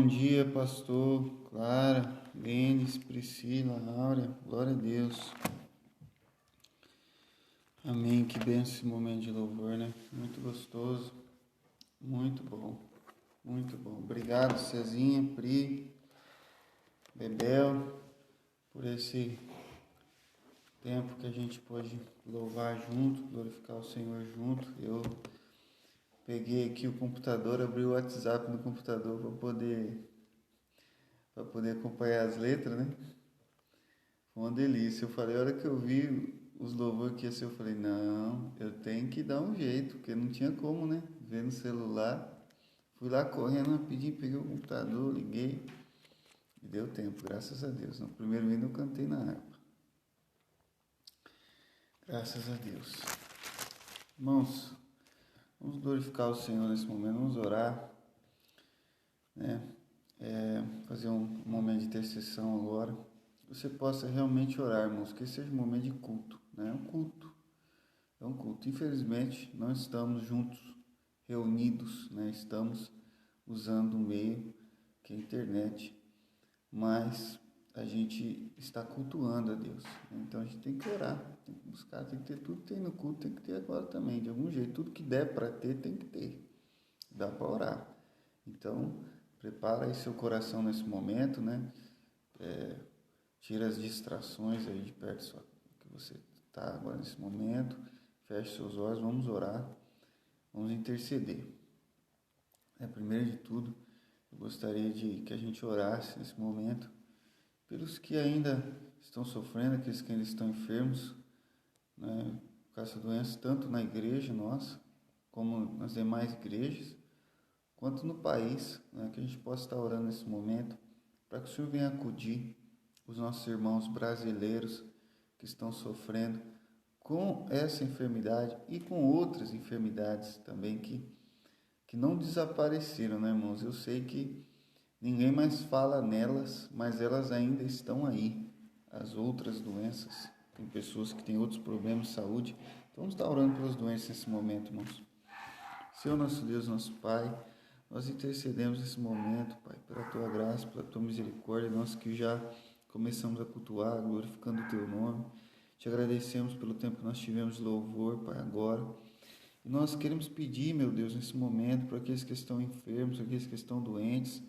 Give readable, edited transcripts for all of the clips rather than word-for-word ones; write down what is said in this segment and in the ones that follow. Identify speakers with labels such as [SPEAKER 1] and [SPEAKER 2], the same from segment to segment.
[SPEAKER 1] Bom dia, pastor, Clara, Denis, Priscila, Áurea, glória a Deus. Amém, que benção esse momento de louvor, né? Muito gostoso, muito bom, muito bom. Obrigado, Cezinha, Pri, Bebel, por esse tempo que a gente pôde louvar junto, glorificar o Senhor junto. Eu peguei aqui o computador, abri o WhatsApp no computador para poder acompanhar as letras, né? Foi uma delícia. Eu falei, a hora que eu vi os louvores que ia ser, eu falei, não, eu tenho que dar um jeito, porque não tinha como, né? Ver no celular. Fui lá correndo, rapidinho, peguei o computador, liguei e deu tempo, graças a Deus. No primeiro hino eu cantei na harpa. Graças a Deus. Irmãos, vamos glorificar o Senhor nesse momento, vamos orar, né? Fazer um momento de intercessão agora. Que você possa realmente orar, irmãos, que seja um momento de culto, né? É um culto. Infelizmente, não estamos juntos, reunidos, né? Estamos usando um meio que é a internet, mas a gente está cultuando a Deus, né? Então a gente tem que orar, tem que buscar, tem que ter tudo que tem no culto, tem que ter agora também, de algum jeito, tudo que der para ter, tem que ter, dá para orar. Então, prepara aí seu coração nesse momento, né? Tira as distrações aí de perto que você está agora nesse momento, feche seus olhos, vamos orar, vamos interceder. Primeiro de tudo, eu gostaria que a gente orasse nesse momento pelos que ainda estão sofrendo, aqueles que ainda estão enfermos, né, com essa doença, tanto na igreja nossa, como nas demais igrejas, quanto no país, né, que a gente possa estar orando nesse momento, para que o Senhor venha acudir os nossos irmãos brasileiros que estão sofrendo com essa enfermidade e com outras enfermidades também que não desapareceram, né, irmãos? Eu sei que ninguém mais fala nelas, mas elas ainda estão aí. As outras doenças, tem pessoas que têm outros problemas de saúde. Então, vamos estar orando pelas doenças nesse momento, irmãos. Senhor nosso Deus, nosso Pai, nós intercedemos nesse momento, Pai, pela Tua graça, pela Tua misericórdia, nós que já começamos a cultuar, glorificando o Teu nome. Te agradecemos pelo tempo que nós tivemos de louvor, Pai, agora. E nós queremos pedir, meu Deus, nesse momento, para aqueles que estão enfermos, aqueles que estão doentes,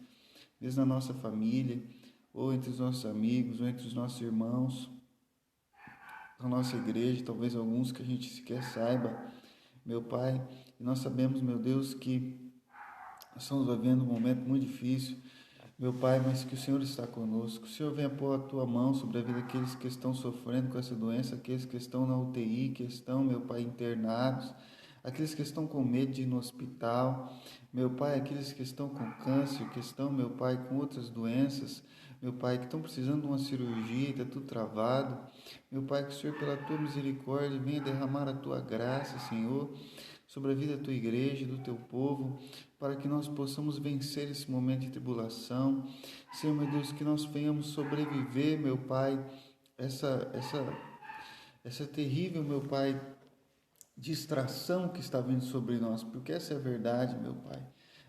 [SPEAKER 1] desde a nossa família, ou entre os nossos amigos, ou entre os nossos irmãos, na nossa igreja, talvez alguns que a gente sequer saiba, meu Pai. E nós sabemos, meu Deus, que estamos vivendo um momento muito difícil, meu Pai, mas que o Senhor está conosco. O Senhor venha pôr a Tua mão sobre a vida daqueles que estão sofrendo com essa doença, aqueles que estão na UTI, que estão, meu Pai, internados, aqueles que estão com medo de ir no hospital, meu Pai, aqueles que estão com câncer, que estão, meu Pai, com outras doenças, meu Pai, que estão precisando de uma cirurgia e está tudo travado, meu Pai, que o Senhor, pela Tua misericórdia, venha derramar a Tua graça, Senhor, sobre a vida da Tua igreja, do Teu povo, para que nós possamos vencer esse momento de tribulação. Senhor, meu Deus, que nós venhamos sobreviver, meu Pai, essa terrível, meu Pai, distração que está vindo sobre nós, porque essa é a verdade, meu Pai.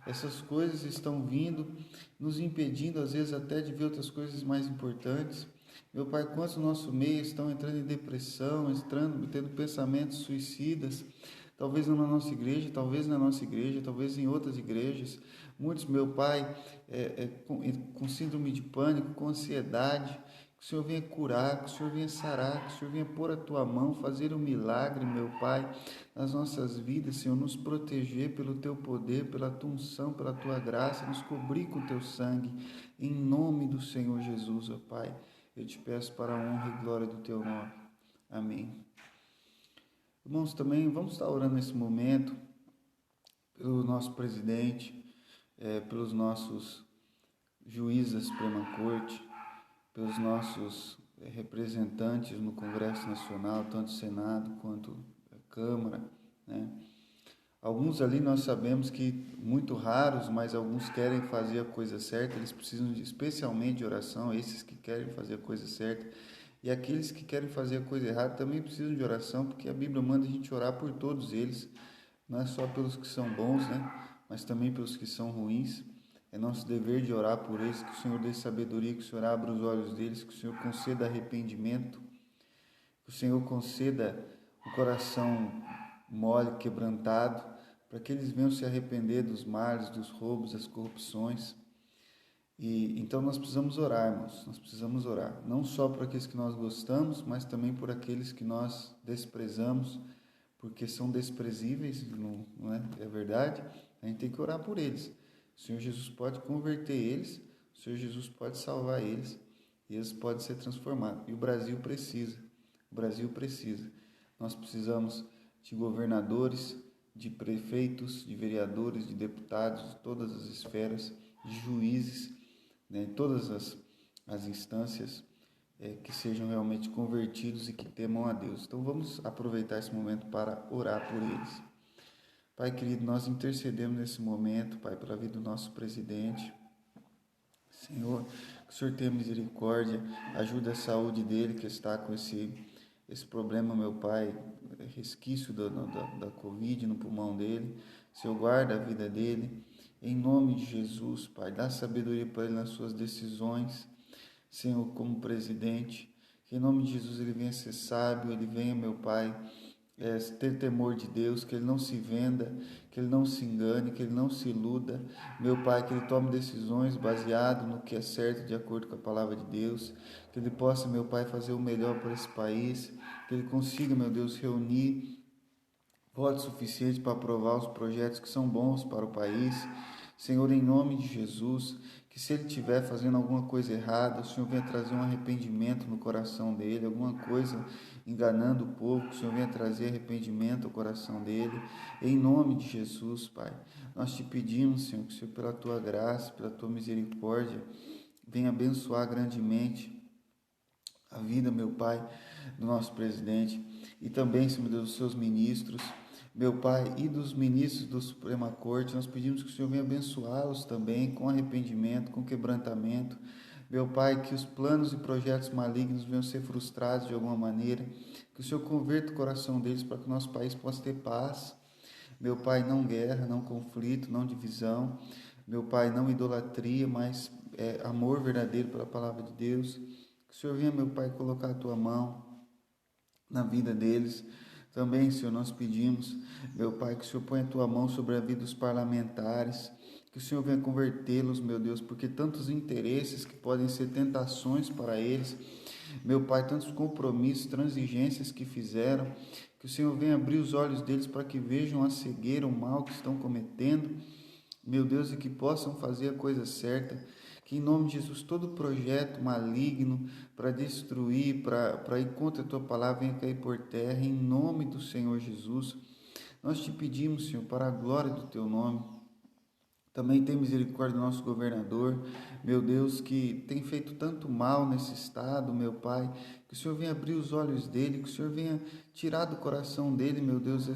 [SPEAKER 1] Essas coisas estão vindo, nos impedindo, às vezes, até de ver outras coisas mais importantes. Meu Pai, quantos no nosso meio estão entrando em depressão, tendo pensamentos suicidas, talvez não na nossa igreja, talvez em outras igrejas. Muitos, meu Pai, com síndrome de pânico, com ansiedade. Que o Senhor venha curar, que o Senhor venha sarar, que o Senhor venha pôr a Tua mão, fazer um milagre, meu Pai, nas nossas vidas, Senhor, nos proteger pelo Teu poder, pela Tua unção, pela Tua graça, nos cobrir com o Teu sangue, em nome do Senhor Jesus, ó Pai. Eu te peço para a honra e glória do Teu nome. Amém. Irmãos, também vamos estar orando nesse momento pelo nosso presidente, pelos nossos juízes da Suprema Corte, pelos nossos representantes no Congresso Nacional, tanto Senado quanto Câmara, né? Alguns ali nós sabemos que muito raros, mas alguns querem fazer a coisa certa, eles precisam especialmente de oração, esses que querem fazer a coisa certa. E aqueles que querem fazer a coisa errada também precisam de oração, porque a Bíblia manda a gente orar por todos eles, não é só pelos que são bons, né? Mas também pelos que são ruins. é nosso dever de orar por eles, que o Senhor dê sabedoria, que o Senhor abra os olhos deles, que o Senhor conceda arrependimento, que o Senhor conceda o coração mole, quebrantado, para que eles venham se arrepender dos males, dos roubos, das corrupções. E então nós precisamos orar, irmãos, nós precisamos orar, não só por aqueles que nós gostamos, mas também por aqueles que nós desprezamos, porque são desprezíveis, não é? É verdade? A gente tem que orar por eles. O Senhor Jesus pode converter eles, o Senhor Jesus pode salvar eles, e eles podem ser transformados. E o Brasil precisa, o Brasil precisa. Nós precisamos de governadores, de prefeitos, de vereadores, de deputados, de todas as esferas, de juízes, né, todas as instâncias que sejam realmente convertidos e que temam a Deus. Então vamos aproveitar esse momento para orar por eles. Pai querido, nós intercedemos nesse momento, Pai, pela vida do nosso presidente. Senhor, que o Senhor tenha misericórdia, ajude a saúde dele que está com esse problema, meu Pai, resquício da Covid no pulmão dele. Senhor, guarda a vida dele. Em nome de Jesus, Pai, dá sabedoria para ele nas suas decisões, Senhor, como presidente. Que em nome de Jesus ele venha ser sábio, ele venha, meu Pai, ter temor de Deus, que ele não se venda, que ele não se engane, que ele não se iluda. Meu Pai, que ele tome decisões baseado no que é certo, de acordo com a palavra de Deus. Que ele possa, meu Pai, fazer o melhor para esse país. Que ele consiga, meu Deus, reunir votos suficientes para aprovar os projetos que são bons para o país. Senhor, em nome de Jesus, que se ele estiver fazendo alguma coisa errada, o Senhor venha trazer um arrependimento no coração dele, alguma coisa enganando o povo, que o Senhor venha trazer arrependimento ao coração dele, em nome de Jesus, Pai. Nós te pedimos, Senhor, que o Senhor, pela tua graça, pela tua misericórdia, venha abençoar grandemente a vida, meu Pai, do nosso presidente e também, Senhor Deus, dos seus ministros, meu Pai, e dos ministros da Suprema Corte. Nós pedimos que o Senhor venha abençoá-los também com arrependimento, com quebrantamento. Meu Pai, que os planos e projetos malignos venham ser frustrados de alguma maneira, que o Senhor converta o coração deles para que o nosso país possa ter paz. Meu Pai, não guerra, não conflito, não divisão. Meu Pai, não idolatria, mas amor verdadeiro pela palavra de Deus. Que o Senhor venha, meu Pai, colocar a tua mão na vida deles. Também, Senhor, nós pedimos, meu Pai, que o Senhor ponha a tua mão sobre a vida dos parlamentares, que o Senhor venha convertê-los, meu Deus, porque tantos interesses que podem ser tentações para eles, meu Pai, tantos compromissos, transigências que fizeram, que o Senhor venha abrir os olhos deles para que vejam a cegueira, o mal que estão cometendo, meu Deus, e que possam fazer a coisa certa. Que em nome de Jesus todo projeto maligno para destruir, para ir contra a tua palavra venha cair por terra, em nome do Senhor Jesus. Nós te pedimos, Senhor, para a glória do teu nome. Também tem misericórdia do nosso governador, meu Deus, que tem feito tanto mal nesse estado, meu Pai, que o Senhor venha abrir os olhos dele, que o Senhor venha tirar do coração dele, meu Deus,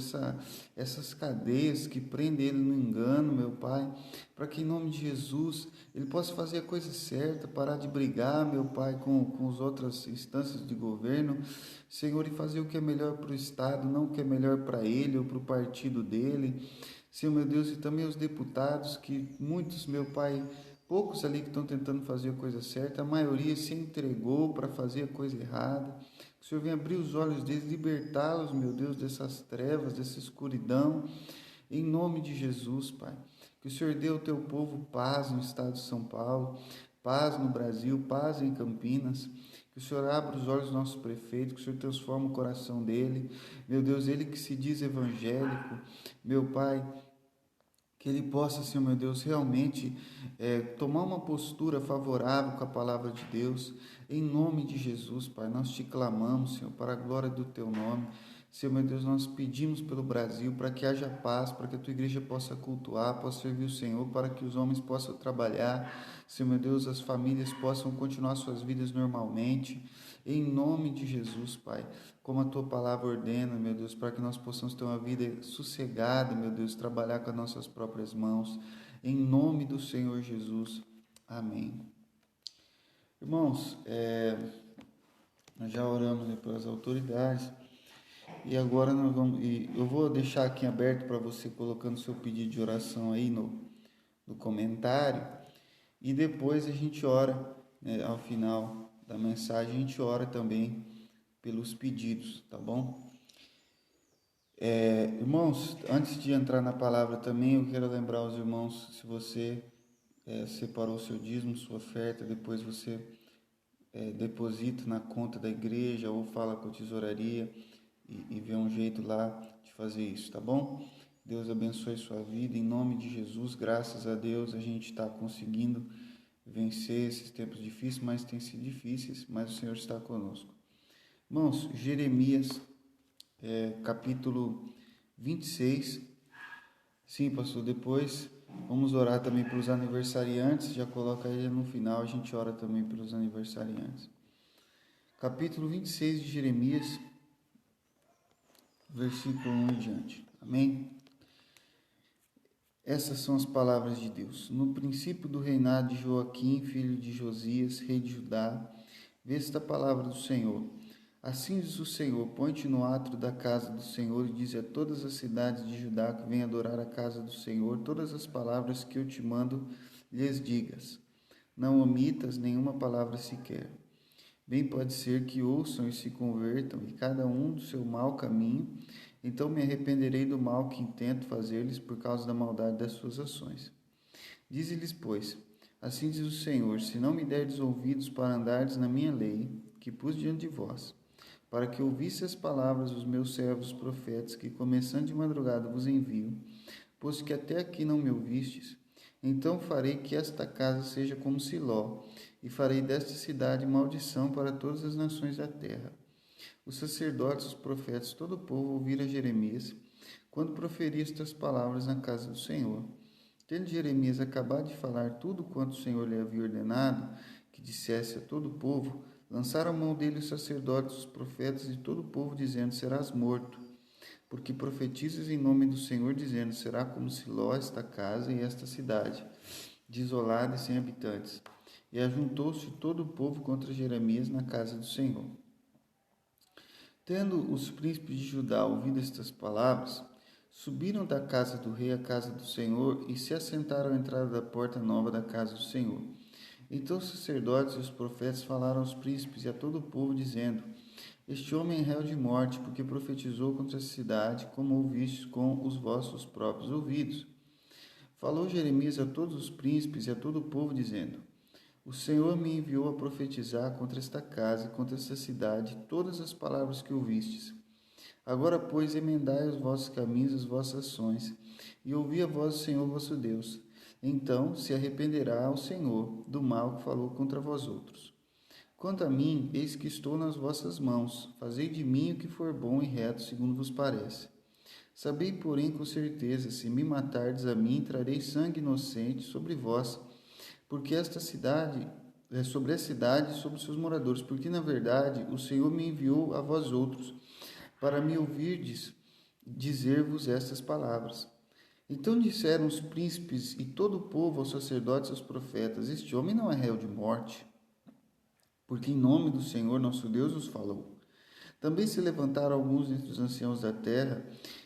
[SPEAKER 1] essas cadeias que prendem ele no engano, meu Pai, para que em nome de Jesus ele possa fazer a coisa certa, parar de brigar, meu Pai, com as outras instâncias de governo, Senhor, e fazer o que é melhor para o estado, não o que é melhor para ele ou para o partido dele. Senhor, meu Deus, e também os deputados, que muitos, meu Pai, poucos ali que estão tentando fazer a coisa certa, a maioria se entregou para fazer a coisa errada. Que o Senhor venha abrir os olhos deles, libertá-los, meu Deus, dessas trevas, dessa escuridão, em nome de Jesus, Pai. Que o Senhor dê ao teu povo paz no estado de São Paulo, paz no Brasil, paz em Campinas. Que o Senhor abra os olhos do nosso prefeito, que o Senhor transforme o coração dele. Meu Deus, ele que se diz evangélico, meu Pai, que ele possa, Senhor meu Deus, realmente tomar uma postura favorável com a palavra de Deus, em nome de Jesus, Pai. Nós te clamamos, Senhor, para a glória do teu nome. Senhor meu Deus, nós pedimos pelo Brasil para que haja paz, para que a tua igreja possa cultuar, possa servir o Senhor, para que os homens possam trabalhar, Senhor meu Deus, as famílias possam continuar suas vidas normalmente, em nome de Jesus, Pai. Como a tua palavra ordena, meu Deus, para que nós possamos ter uma vida sossegada, meu Deus, trabalhar com as nossas próprias mãos, em nome do Senhor Jesus. Amém. Irmãos, nós já oramos pelas autoridades e agora eu vou deixar aqui aberto para você colocando seu pedido de oração aí no comentário. E depois a gente ora, né, ao final da mensagem, a gente ora também pelos pedidos, tá bom? Irmãos, antes de entrar na palavra também, eu quero lembrar aos irmãos, se você separou o seu dízimo, sua oferta, depois você deposita na conta da igreja ou fala com a tesouraria e vê um jeito lá de fazer isso, tá bom? Deus abençoe sua vida, em nome de Jesus, graças a Deus a gente está conseguindo vencer esses tempos difíceis, mas tem sido difíceis, mas o Senhor está conosco. Irmãos, Jeremias, capítulo 26, sim, pastor, depois vamos orar também pelos aniversariantes, já coloca ele no final, a gente ora também pelos aniversariantes. Capítulo 26 de Jeremias, versículo 1 em diante. Amém? Essas são as palavras de Deus. No princípio do reinado de Joaquim, filho de Josias, rei de Judá, vê esta palavra do Senhor. Assim diz o Senhor: põe-te no átrio da casa do Senhor e dize a todas as cidades de Judá que venham adorar a casa do Senhor todas as palavras que eu te mando lhes digas. Não omitas nenhuma palavra sequer. Bem pode ser que ouçam e se convertam, e cada um do seu mau caminho, então me arrependerei do mal que intento fazer-lhes por causa da maldade das suas ações. Dize-lhes, pois, assim diz o Senhor: se não me derdes ouvidos para andardes na minha lei, que pus diante de vós, para que ouvisse as palavras dos meus servos profetas, que começando de madrugada vos envio, posto que até aqui não me ouvistes, então farei que esta casa seja como Siló, e farei desta cidade maldição para todas as nações da terra. Os sacerdotes, os profetas, todo o povo ouviram Jeremias, quando proferia estas palavras na casa do Senhor. Tendo Jeremias acabado de falar tudo quanto o Senhor lhe havia ordenado, que dissesse a todo o povo, lançaram a mão dele os sacerdotes, os profetas e todo o povo, dizendo: serás morto, porque profetizas em nome do Senhor, dizendo: será como Siló esta casa e esta cidade, desolada e sem habitantes. E ajuntou-se todo o povo contra Jeremias na casa do Senhor. Tendo os príncipes de Judá ouvido estas palavras, subiram da casa do rei à casa do Senhor e se assentaram à entrada da porta nova da casa do Senhor. Então os sacerdotes e os profetas falaram aos príncipes e a todo o povo, dizendo: este homem é réu de morte, porque profetizou contra a cidade, como ouvistes com os vossos próprios ouvidos. Falou Jeremias a todos os príncipes e a todo o povo, dizendo: o Senhor me enviou a profetizar contra esta casa e contra esta cidade todas as palavras que ouvistes. Agora, pois, emendai os vossos caminhos, as vossas ações, e ouvi a voz do Senhor vosso Deus. Então se arrependerá o Senhor do mal que falou contra vós outros. Quanto a mim, eis que estou nas vossas mãos. Fazei de mim o que for bom e reto, segundo vos parece. Sabei, porém, com certeza, se me matardes a mim, trarei sangue inocente sobre vós, porque esta cidade, sobre a cidade e sobre os seus moradores, porque, na verdade, o Senhor me enviou a vós outros, para me ouvirdes dizer-vos estas palavras. Então disseram os príncipes e todo o povo aos sacerdotes e aos profetas: este homem não é réu de morte, porque em nome do Senhor nosso Deus os falou. Também se levantaram alguns entre os anciãos da terra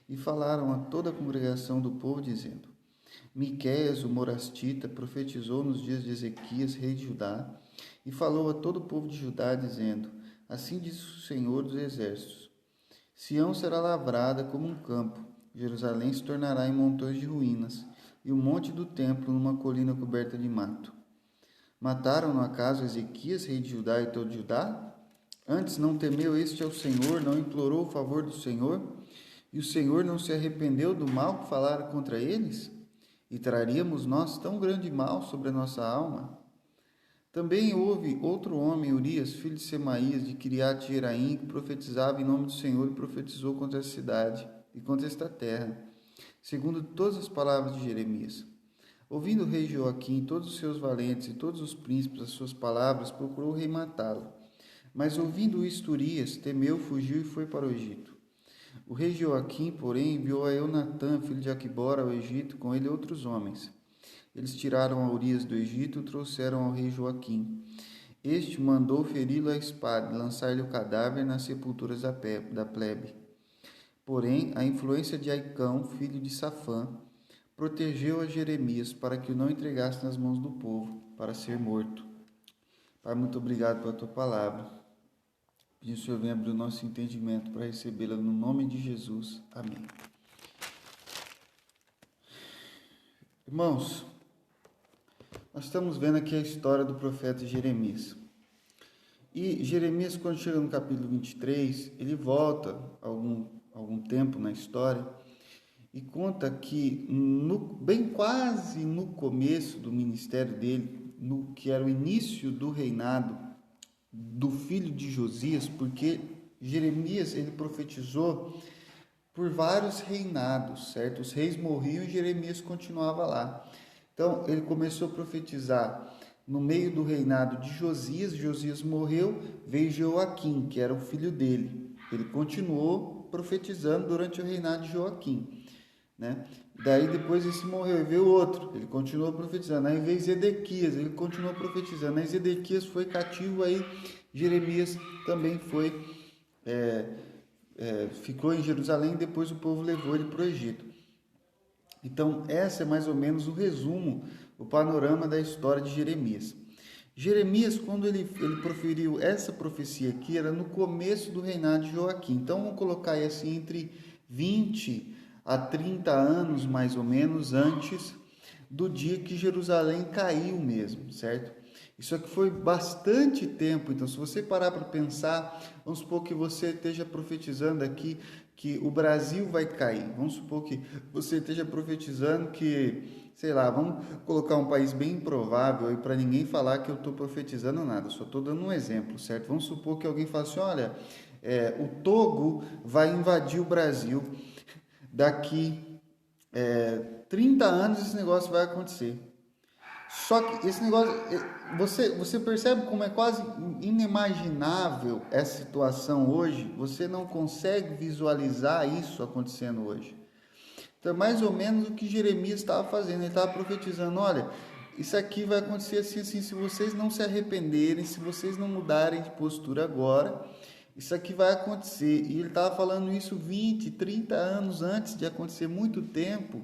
[SPEAKER 1] e falaram a toda a congregação do povo, dizendo: Miqueias, o morastita, profetizou nos dias de Ezequias, rei de Judá, e falou a todo o povo de Judá, dizendo: assim diz o Senhor dos exércitos: Sião será lavrada como um campo, Jerusalém se tornará em montões de ruínas, e o monte do templo numa colina coberta de mato. Mataram no acaso Ezequias, rei de Judá e todo Judá? Antes não temeu este ao Senhor, não implorou o favor do Senhor? E o Senhor não se arrependeu do mal que falara contra eles? E traríamos nós tão grande mal sobre a nossa alma? Também houve outro homem, Urias, filho de Semaías, de Kiriat Jearim, que profetizava em nome do Senhor e profetizou contra a cidade e contra esta terra, segundo todas as palavras de Jeremias. Ouvindo o rei Joaquim, todos os seus valentes e todos os príncipes as suas palavras, procurou o rei matá-lo. Mas ouvindo isto, Urias temeu, fugiu e foi para o Egito. O rei Joaquim, porém, enviou a Eunatã, filho de Aquibor, ao Egito, com ele outros homens. Eles tiraram a Urias do Egito e o trouxeram ao rei Joaquim. Este mandou feri-lo à espada e lançar-lhe o cadáver nas sepulturas da plebe. Porém, a influência de Aicão, filho de Safã, protegeu a Jeremias para que o não entregasse nas mãos do povo, para ser morto. Pai, muito obrigado pela tua palavra. Que o Senhor venha abrir o nosso entendimento para recebê-la no nome de Jesus. Amém. Irmãos, nós estamos vendo aqui a história do profeta Jeremias. E Jeremias, quando chega no capítulo 23, ele volta algum tempo na história e conta que bem quase no começo do ministério dele, que era o início do reinado do filho de Josias, porque Jeremias ele profetizou por vários reinados, certo? Os reis morriam e Jeremias continuava lá. Então ele começou a profetizar no meio do reinado de Josias. Josias morreu, veio Joaquim, que era o filho dele. Ele continuou profetizando durante o reinado de Joaquim, né? Daí depois esse morreu e veio outro, ele continuou profetizando. Aí veio Zedequias, ele continuou profetizando. Aí Zedequias foi cativo, aí Jeremias também ficou em Jerusalém, depois o povo levou ele para o Egito. Então essa é mais ou menos o resumo, o panorama da história de Jeremias. Jeremias, quando ele proferiu essa profecia aqui, era no começo do reinado de Joaquim. Então vamos colocar aí assim entre 20 a 30 anos mais ou menos antes do dia que Jerusalém caiu mesmo, certo? Isso aqui foi bastante tempo. Então se você parar para pensar, vamos supor que você esteja profetizando aqui que o Brasil vai cair. Vamos supor que você esteja profetizando que, sei lá, vamos colocar um país bem improvável aí para ninguém falar que eu estou profetizando nada, só estou dando um exemplo, certo? Vamos supor que alguém fale assim, olha, o Togo vai invadir o Brasil, daqui 30 anos esse negócio vai acontecer. Só que esse negócio, você percebe como é quase inimaginável essa situação hoje? Você não consegue visualizar isso acontecendo hoje. Então, mais ou menos o que Jeremias estava fazendo, ele estava profetizando, olha, isso aqui vai acontecer assim, assim, se vocês não se arrependerem, se vocês não mudarem de postura agora, isso aqui vai acontecer. E ele estava falando isso 20, 30 anos antes de acontecer, muito tempo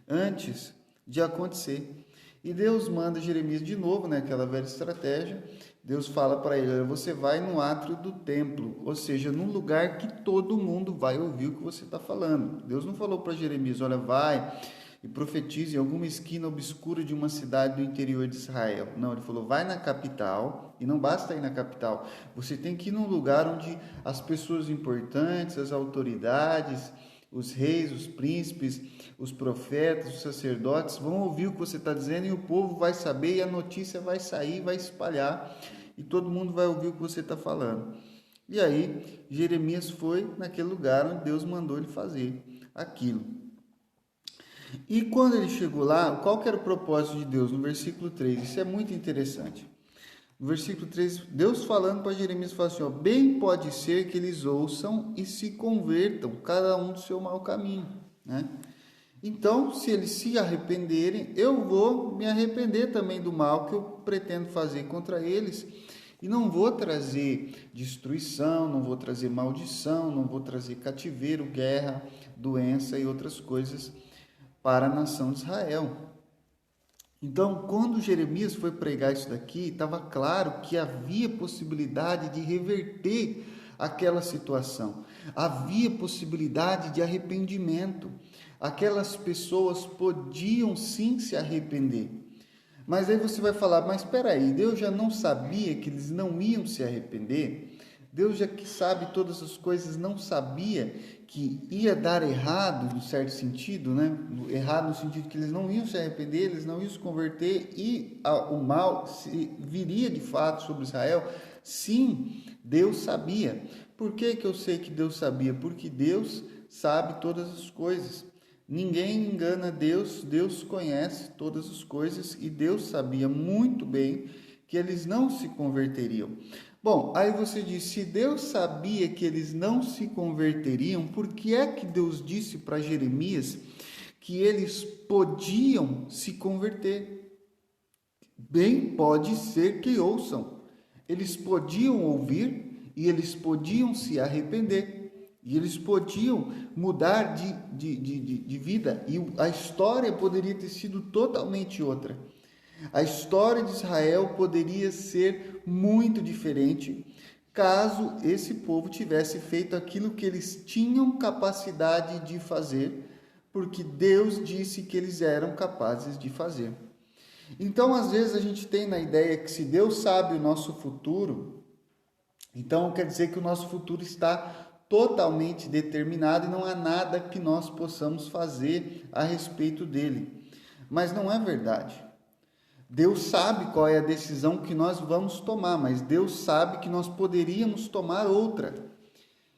[SPEAKER 1] antes de acontecer. E Deus manda Jeremias de novo, né, aquela velha estratégia. Deus fala para ele, você vai no átrio do templo, ou seja, num lugar que todo mundo vai ouvir o que você está falando. Deus não falou para Jeremias, olha, vai e profetize em alguma esquina obscura de uma cidade do interior de Israel. Não, ele falou, vai na capital, e não basta ir na capital, você tem que ir num lugar onde as pessoas importantes, as autoridades, os reis, os príncipes, os profetas, os sacerdotes vão ouvir o que você está dizendo e o povo vai saber e a notícia vai sair, vai espalhar e todo mundo vai ouvir o que você está falando. E aí Jeremias foi naquele lugar onde Deus mandou ele fazer aquilo. E quando ele chegou lá, qual que era o propósito de Deus? No versículo 3, isso é muito interessante. No versículo 3, Deus falando para Jeremias, fala assim, bem pode ser que eles ouçam e se convertam, cada um do seu mau caminho, né? Então, se eles se arrependerem, eu vou me arrepender também do mal que eu pretendo fazer contra eles, e não vou trazer destruição, não vou trazer maldição, não vou trazer cativeiro, guerra, doença e outras coisas para a nação de Israel. Então, quando Jeremias foi pregar isso daqui, estava claro que havia possibilidade de reverter aquela situação. Havia possibilidade de arrependimento. Aquelas pessoas podiam sim se arrepender. Mas aí você vai falar, mas espera aí, Deus já não sabia que eles não iam se arrepender? Deus já que sabe todas as coisas, não sabia que ia dar errado, no certo sentido, né? Errado no sentido que eles não iam se arrepender, eles não iam se converter e o mal viria de fato sobre Israel? Sim, Deus sabia. Por que eu sei que Deus sabia? Porque Deus sabe todas as coisas. Ninguém engana Deus, Deus conhece todas as coisas e Deus sabia muito bem que eles não se converteriam. Bom, aí você diz, se Deus sabia que eles não se converteriam, por que é que Deus disse para Jeremias que eles podiam se converter? Bem pode ser que ouçam. Eles podiam ouvir e eles podiam se arrepender. E eles podiam mudar de vida. E a história poderia ter sido totalmente outra. A história de Israel poderia ser muito diferente caso esse povo tivesse feito aquilo que eles tinham capacidade de fazer, porque Deus disse que eles eram capazes de fazer. Então, às vezes, a gente tem na ideia que se Deus sabe o nosso futuro, então quer dizer que o nosso futuro está totalmente determinado e não há nada que nós possamos fazer a respeito dele. Mas não é verdade. Deus sabe qual é a decisão que nós vamos tomar, mas Deus sabe que nós poderíamos tomar outra.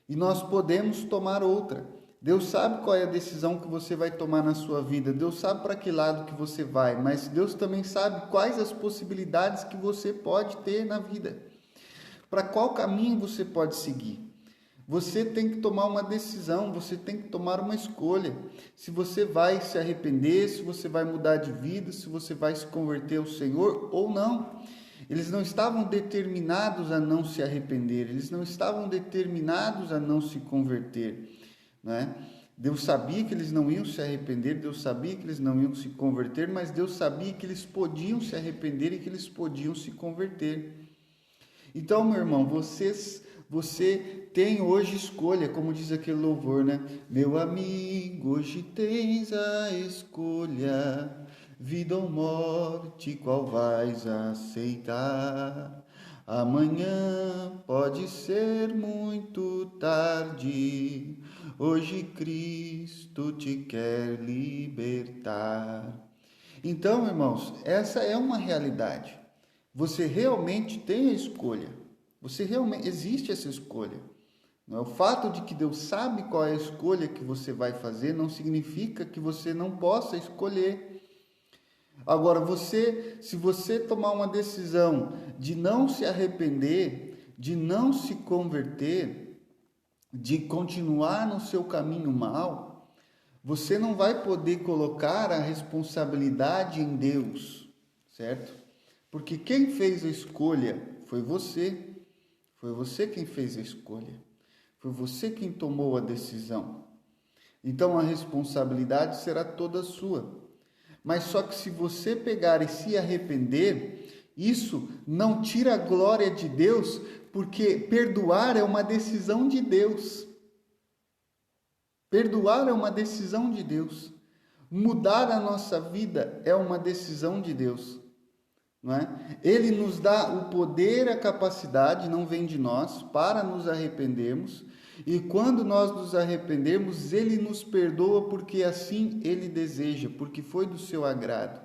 [SPEAKER 1] E nós podemos tomar outra. Deus sabe qual é a decisão que você vai tomar na sua vida. Deus sabe para que lado que você vai, mas Deus também sabe quais as possibilidades que você pode ter na vida. Para qual caminho você pode seguir. Você tem que tomar uma decisão, você tem que tomar uma escolha. Se você vai se arrepender, se você vai mudar de vida, se você vai se converter ao Senhor ou não. Eles não estavam determinados a não se arrepender, eles não estavam determinados a não se converter, né? Deus sabia que eles não iam se arrepender, Deus sabia que eles não iam se converter, mas Deus sabia que eles podiam se arrepender e que eles podiam se converter. Então, meu irmão, você tem hoje escolha, como diz aquele louvor, né? Meu amigo, hoje tens a escolha, vida ou morte, qual vais aceitar? Amanhã pode ser muito tarde, hoje Cristo te quer libertar. Então, irmãos, essa é uma realidade. Você realmente tem a escolha. Você realmente existe essa escolha. Não é? O fato de que Deus sabe qual é a escolha que você vai fazer não significa que você não possa escolher. Agora, se você tomar uma decisão de não se arrepender, de não se converter, de continuar no seu caminho mal, você não vai poder colocar a responsabilidade em Deus, certo? Porque quem fez a escolha foi você. Foi você quem fez a escolha. Foi você quem tomou a decisão. Então a responsabilidade será toda sua. Mas só que se você pegar e se arrepender, isso não tira a glória de Deus, porque perdoar é uma decisão de Deus. Perdoar é uma decisão de Deus. Mudar a nossa vida é uma decisão de Deus. Não é? Ele nos dá o poder, a capacidade, não vem de nós, para nos arrependermos. E quando nós nos arrependermos, Ele nos perdoa porque assim Ele deseja, porque foi do seu agrado.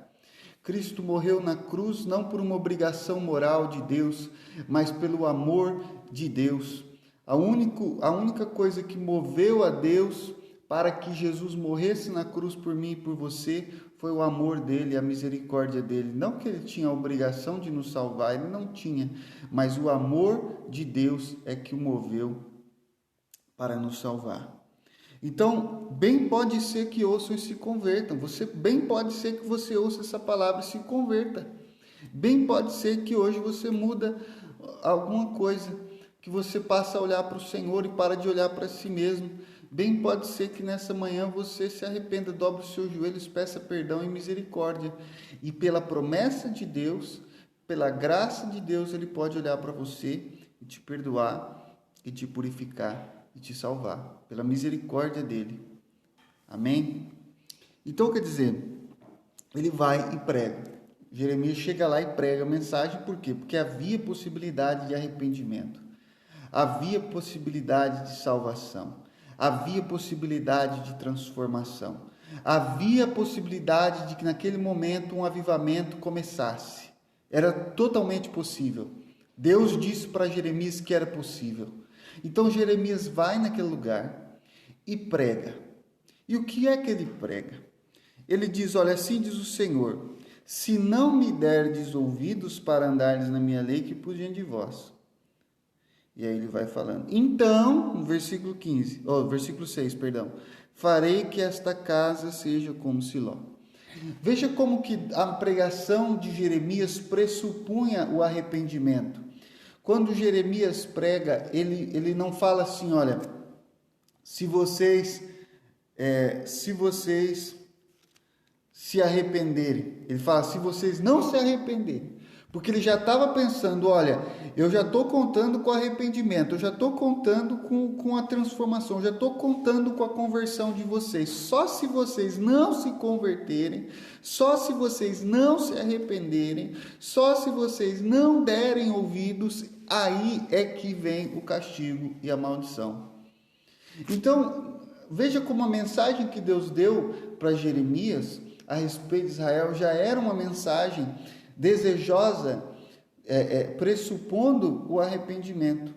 [SPEAKER 1] Cristo morreu na cruz não por uma obrigação moral de Deus, mas pelo amor de Deus. A única coisa que moveu a Deus para que Jesus morresse na cruz por mim e por você foi o amor dele, a misericórdia dele. Não que ele tinha a obrigação de nos salvar, ele não tinha, mas o amor de Deus é que o moveu para nos salvar. Então, bem pode ser que ouçam e se convertam. Bem pode ser que você ouça essa palavra e se converta. Bem pode ser que hoje você muda alguma coisa, que você passa a olhar para o Senhor e para de olhar para si mesmo. Bem pode ser que nessa manhã você se arrependa, dobre os seus joelhos, peça perdão e misericórdia. E pela promessa de Deus, pela graça de Deus, Ele pode olhar para você e te perdoar, e te purificar, e te salvar. Pela misericórdia dEle. Amém? Então, quer dizer, ele vai e prega. Jeremias chega lá e prega a mensagem, por quê? Porque havia possibilidade de arrependimento. Havia possibilidade de salvação. Havia possibilidade de transformação. Havia possibilidade de que naquele momento um avivamento começasse. Era totalmente possível. Deus disse para Jeremias que era possível. Então Jeremias vai naquele lugar e prega. E o que é que ele prega? Ele diz, olha, assim diz o Senhor, se não me derdes ouvidos para andardes na minha lei, que pus diante de vós. E aí ele vai falando. Então, no versículo 6, farei que esta casa seja como Siló. Veja como que a pregação de Jeremias pressupunha o arrependimento. Quando Jeremias prega, ele não fala assim, olha, se vocês se arrependerem. Ele fala, se vocês não se arrependerem. Porque ele já estava pensando, olha, eu já estou contando com o arrependimento, eu já estou contando com a transformação, eu já estou contando com a conversão de vocês. Só se vocês não se converterem, só se vocês não se arrependerem, só se vocês não derem ouvidos, aí é que vem o castigo e a maldição. Então, veja como a mensagem que Deus deu para Jeremias a respeito de Israel já era uma mensagem desejosa, pressupondo o arrependimento.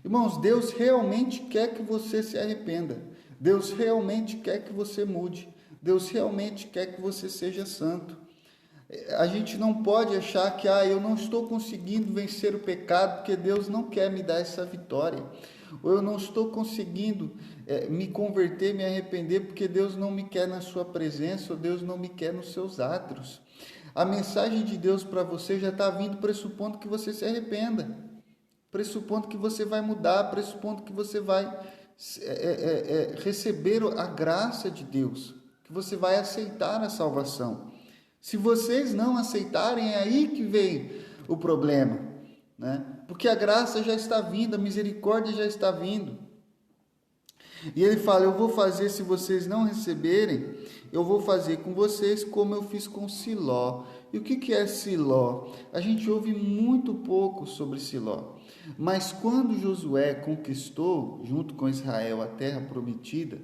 [SPEAKER 1] Irmãos, Deus realmente quer que você se arrependa. Deus realmente quer que você mude. Deus realmente quer que você seja santo. A gente não pode achar que eu não estou conseguindo vencer o pecado porque Deus não quer me dar essa vitória. Ou eu não estou conseguindo me converter, me arrepender porque Deus não me quer na sua presença, ou Deus não me quer nos seus atos. A mensagem de Deus para você já está vindo pressupondo que você se arrependa, pressupondo que você vai mudar, pressupondo que você vai receber a graça de Deus, que você vai aceitar a salvação. Se vocês não aceitarem, é aí que vem o problema, né? Porque a graça já está vindo, a misericórdia já está vindo. E ele fala, eu vou fazer, se vocês não receberem, eu vou fazer com vocês como eu fiz com Siló. E o que é Siló? A gente ouve muito pouco sobre Siló. Mas quando Josué conquistou, junto com Israel, a terra prometida,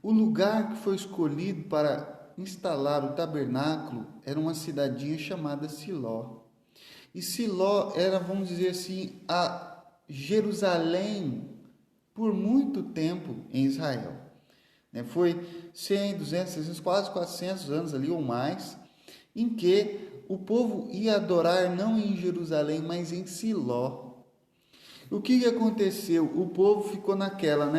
[SPEAKER 1] o lugar que foi escolhido para instalar o tabernáculo era uma cidadinha chamada Siló. E Siló era, vamos dizer assim, a Jerusalém por muito tempo em Israel. Foi 100, 200, 300, quase 400 anos ali ou mais, em que o povo ia adorar não em Jerusalém, mas em Siló. O que aconteceu? O povo ficou naquela,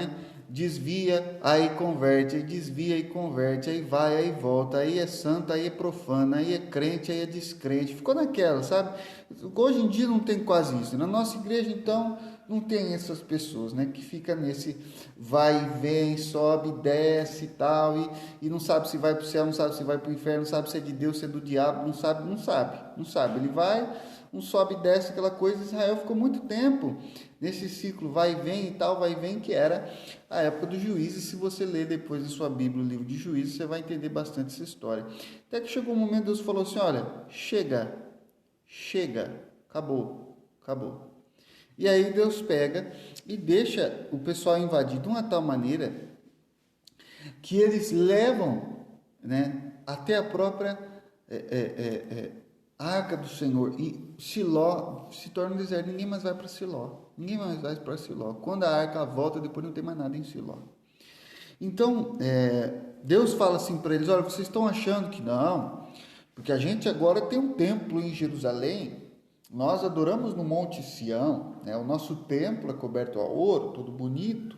[SPEAKER 1] desvia, aí converte, aí desvia e converte, aí vai, aí volta, aí é santo, aí é profano, aí é crente, aí é descrente. Ficou naquela, sabe? Hoje em dia não tem quase isso. Na nossa igreja, então, não tem essas pessoas, que fica nesse vai e vem, sobe, desce e tal, e não sabe se vai para o céu, não sabe se vai para o inferno, não sabe se é de Deus, se é do diabo, não sabe. Ele vai, um sobe e desce, aquela coisa. Israel ficou muito tempo nesse ciclo vai e vem e tal, vai e vem, que era a época dos juízes. Se você ler depois em sua Bíblia o livro de Juízes, você vai entender bastante essa história. Até que chegou um momento, Deus falou assim, olha, chega, acabou. E aí Deus pega e deixa o pessoal invadir de uma tal maneira que eles levam, até a própria Arca do Senhor, e Siló se torna um deserto. Ninguém mais vai para Siló. Quando a arca volta, depois não tem mais nada em Siló. Então, Deus fala assim para eles, olha, vocês estão achando que não, porque a gente agora tem um templo em Jerusalém, nós adoramos no Monte Sião, o nosso templo é coberto a ouro, todo bonito,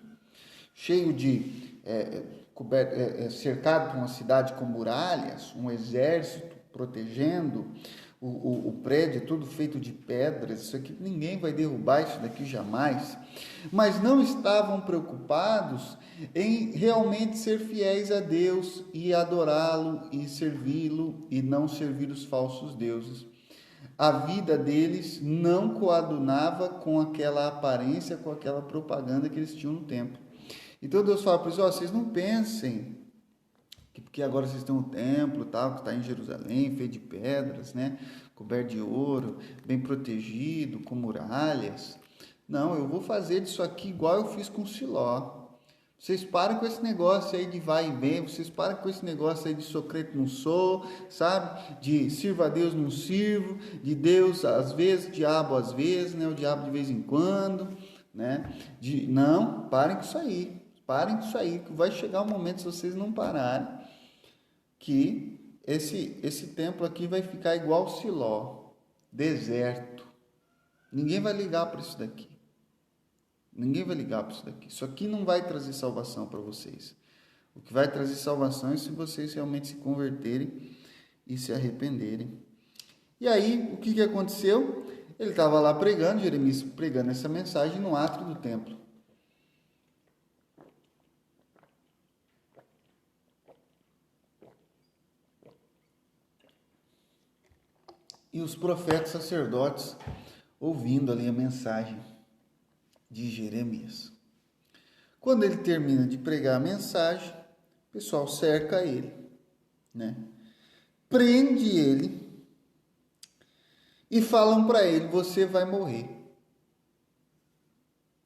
[SPEAKER 1] cheio de, cercado por uma cidade com muralhas, um exército protegendo, o prédio é tudo feito de pedras, isso aqui ninguém vai derrubar isso daqui jamais, mas não estavam preocupados em realmente ser fiéis a Deus e adorá-lo e servi-lo e não servir os falsos deuses. A vida deles não coadunava com aquela aparência, com aquela propaganda que eles tinham no templo. Então Deus fala para eles, vocês não pensem que porque agora vocês têm um templo tal, que está em Jerusalém, feito de pedras, coberto de ouro, bem protegido, com muralhas. Não, eu vou fazer disso aqui igual eu fiz com Siló. Vocês param com esse negócio aí de vai e vem, vocês param com esse negócio aí de sou crente não sou, sabe? De sirva a Deus não sirvo, de Deus às vezes, diabo às vezes, o diabo de vez em quando, Não, parem com isso aí, que vai chegar um momento, se vocês não pararem, que esse templo aqui vai ficar igual Siló, deserto. Ninguém vai ligar para isso daqui. Isso aqui não vai trazer salvação para vocês. O que vai trazer salvação é se vocês realmente se converterem e se arrependerem. E aí, o que aconteceu? Ele estava lá pregando, Jeremias pregando essa mensagem no átrio do templo. e os profetas sacerdotes ouvindo ali a mensagem de Jeremias. Quando ele termina de pregar a mensagem, o pessoal cerca ele, né? Prende ele e falam para ele: você vai morrer.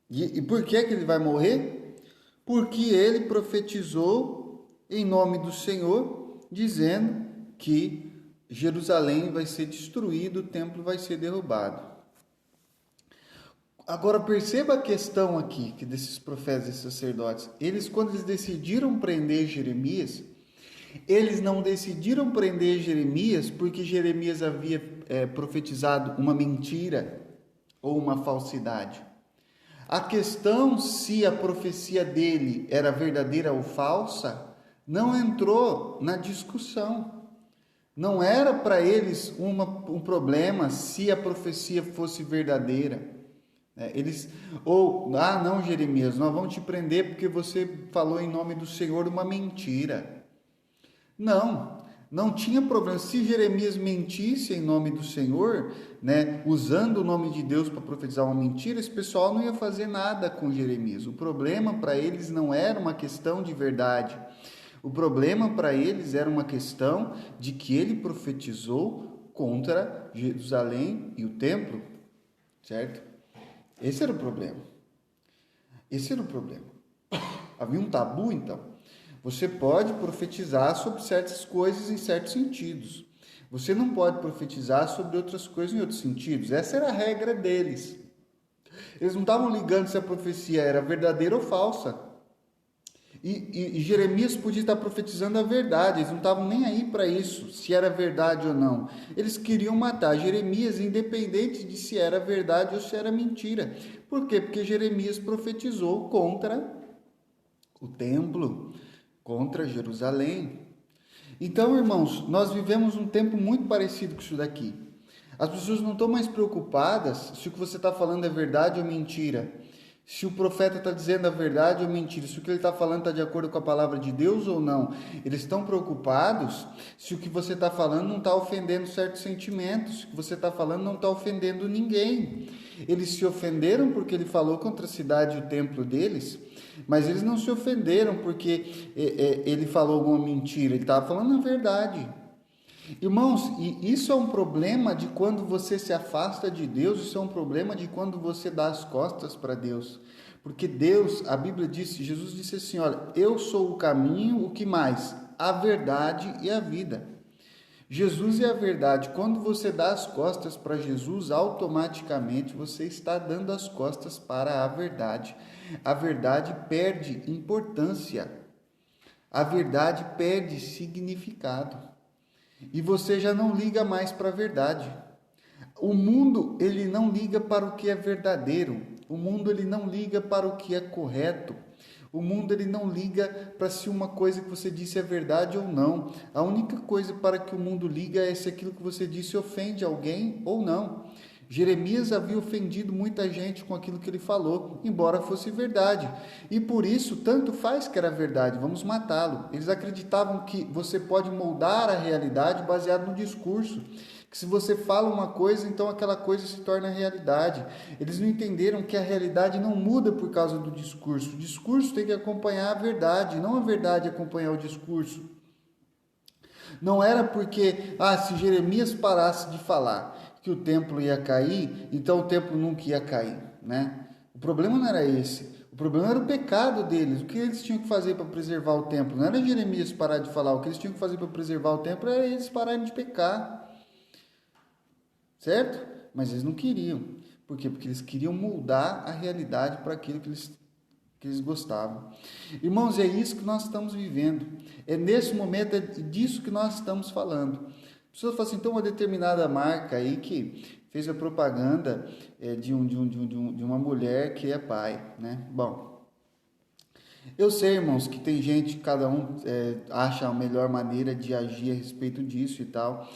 [SPEAKER 1] E por que ele vai morrer? Porque ele profetizou em nome do Senhor, dizendo que Jerusalém vai ser destruído, o templo vai ser derrubado. Agora perceba a questão aqui, que desses profetas e sacerdotes, quando eles decidiram prender Jeremias, eles não decidiram prender Jeremias porque Jeremias havia profetizado uma mentira ou uma falsidade. A questão se a profecia dele era verdadeira ou falsa não entrou na discussão. Não era para eles um problema se a profecia fosse verdadeira. Não, Jeremias, nós vamos te prender porque você falou em nome do Senhor uma mentira. Não tinha problema. Se Jeremias mentisse em nome do Senhor, né, usando o nome de Deus para profetizar uma mentira, esse pessoal não ia fazer nada com Jeremias. O problema para eles não era uma questão de verdade. O problema para eles era uma questão de que ele profetizou contra Jerusalém e o templo, certo? Esse era o problema. Havia um tabu, então. Você pode profetizar sobre certas coisas em certos sentidos. Você não pode profetizar sobre outras coisas em outros sentidos. Essa era a regra deles. Eles não estavam ligando se a profecia era verdadeira ou falsa. E Jeremias podia estar profetizando a verdade. Eles não estavam nem aí para isso, se era verdade ou não. Eles queriam matar Jeremias, independente de se era verdade ou se era mentira. Por quê? Porque Jeremias profetizou contra o templo, contra Jerusalém. Então, irmãos, nós vivemos um tempo muito parecido com isso daqui. As pessoas não estão mais preocupadas se o que você está falando é verdade ou mentira, se o profeta está dizendo a verdade ou mentira, se o que ele está falando está de acordo com a palavra de Deus ou não. Eles estão preocupados se o que você está falando não está ofendendo certos sentimentos, se o que você está falando não está ofendendo ninguém. Eles se ofenderam porque ele falou contra a cidade e o templo deles, mas eles não se ofenderam porque ele falou alguma mentira, ele estava falando a verdade. Irmãos, e isso é um problema de quando você se afasta de Deus, isso é um problema de quando você dá as costas para Deus. Porque Deus, a Bíblia disse, Jesus disse assim, olha, eu sou o caminho, o que mais? A verdade e a vida. Jesus é a verdade. Quando você dá as costas para Jesus, automaticamente você está dando as costas para a verdade. A verdade perde importância. A verdade perde significado. E você já não liga mais para a verdade. O mundo, ele não liga para o que é verdadeiro. O mundo, ele não liga para o que é correto. O mundo, ele não liga para se uma coisa que você disse é verdade ou não. A única coisa para que o mundo liga é se aquilo que você disse ofende alguém ou não. Jeremias havia ofendido muita gente com aquilo que ele falou, embora fosse verdade. E por isso, tanto faz que era verdade, vamos matá-lo. Eles acreditavam que você pode moldar a realidade baseado no discurso. Que se você fala uma coisa, então aquela coisa se torna realidade. Eles não entenderam que a realidade não muda por causa do discurso. O discurso tem que acompanhar a verdade, não a verdade acompanhar o discurso. Não era porque, se Jeremias parasse de falar que o templo ia cair, então o templo nunca ia cair, né? O problema não era esse. O problema era o pecado deles. O que eles tinham que fazer para preservar o templo? Não era Jeremias parar de falar. O que eles tinham que fazer para preservar o templo era eles pararem de pecar. Certo? Mas eles não queriam. Por quê? Porque eles queriam moldar a realidade para aquilo que eles gostavam. Irmãos, é isso que nós estamos vivendo. É nesse momento, é disso que nós estamos falando. A pessoa fala assim, então uma determinada marca aí que fez a propaganda de uma mulher que é pai, né? Bom, eu sei, irmãos, que tem gente, cada um acha a melhor maneira de agir a respeito disso e tal.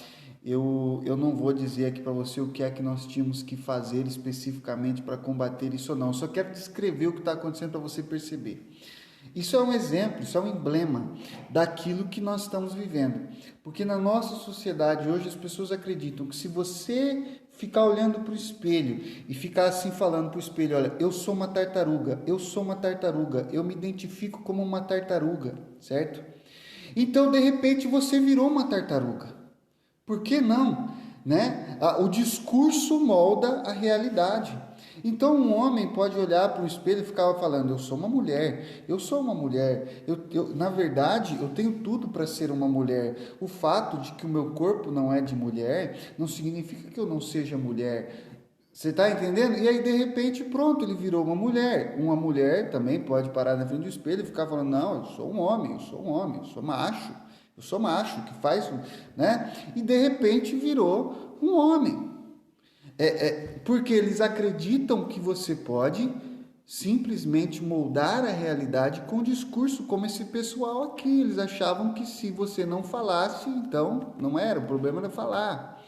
[SPEAKER 1] Eu não vou dizer aqui para você o que é que nós tínhamos que fazer especificamente para combater isso ou não. Eu só quero descrever o que está acontecendo para você perceber. Isso é um exemplo, isso é um emblema daquilo que nós estamos vivendo. Porque na nossa sociedade hoje as pessoas acreditam que se você ficar olhando para o espelho e ficar assim falando para o espelho, olha, eu sou uma tartaruga, eu sou uma tartaruga, eu me identifico como uma tartaruga, certo? Então, de repente, você virou uma tartaruga. Por que não? Né? O discurso molda a realidade. Então, um homem pode olhar para o espelho e ficar falando: eu sou uma mulher, eu sou uma mulher, na verdade, eu tenho tudo para ser uma mulher. O fato de que o meu corpo não é de mulher não significa que eu não seja mulher. Você está entendendo? E aí, de repente, pronto, ele virou uma mulher. Uma mulher também pode parar na frente do espelho e ficar falando: não, eu sou um homem, eu sou um homem, eu sou macho. Eu sou macho, que faz, né? E de repente virou um homem. Porque eles acreditam que você pode simplesmente moldar a realidade com o discurso, como esse pessoal aqui. Eles achavam que se você não falasse, então não era, o problema era falar,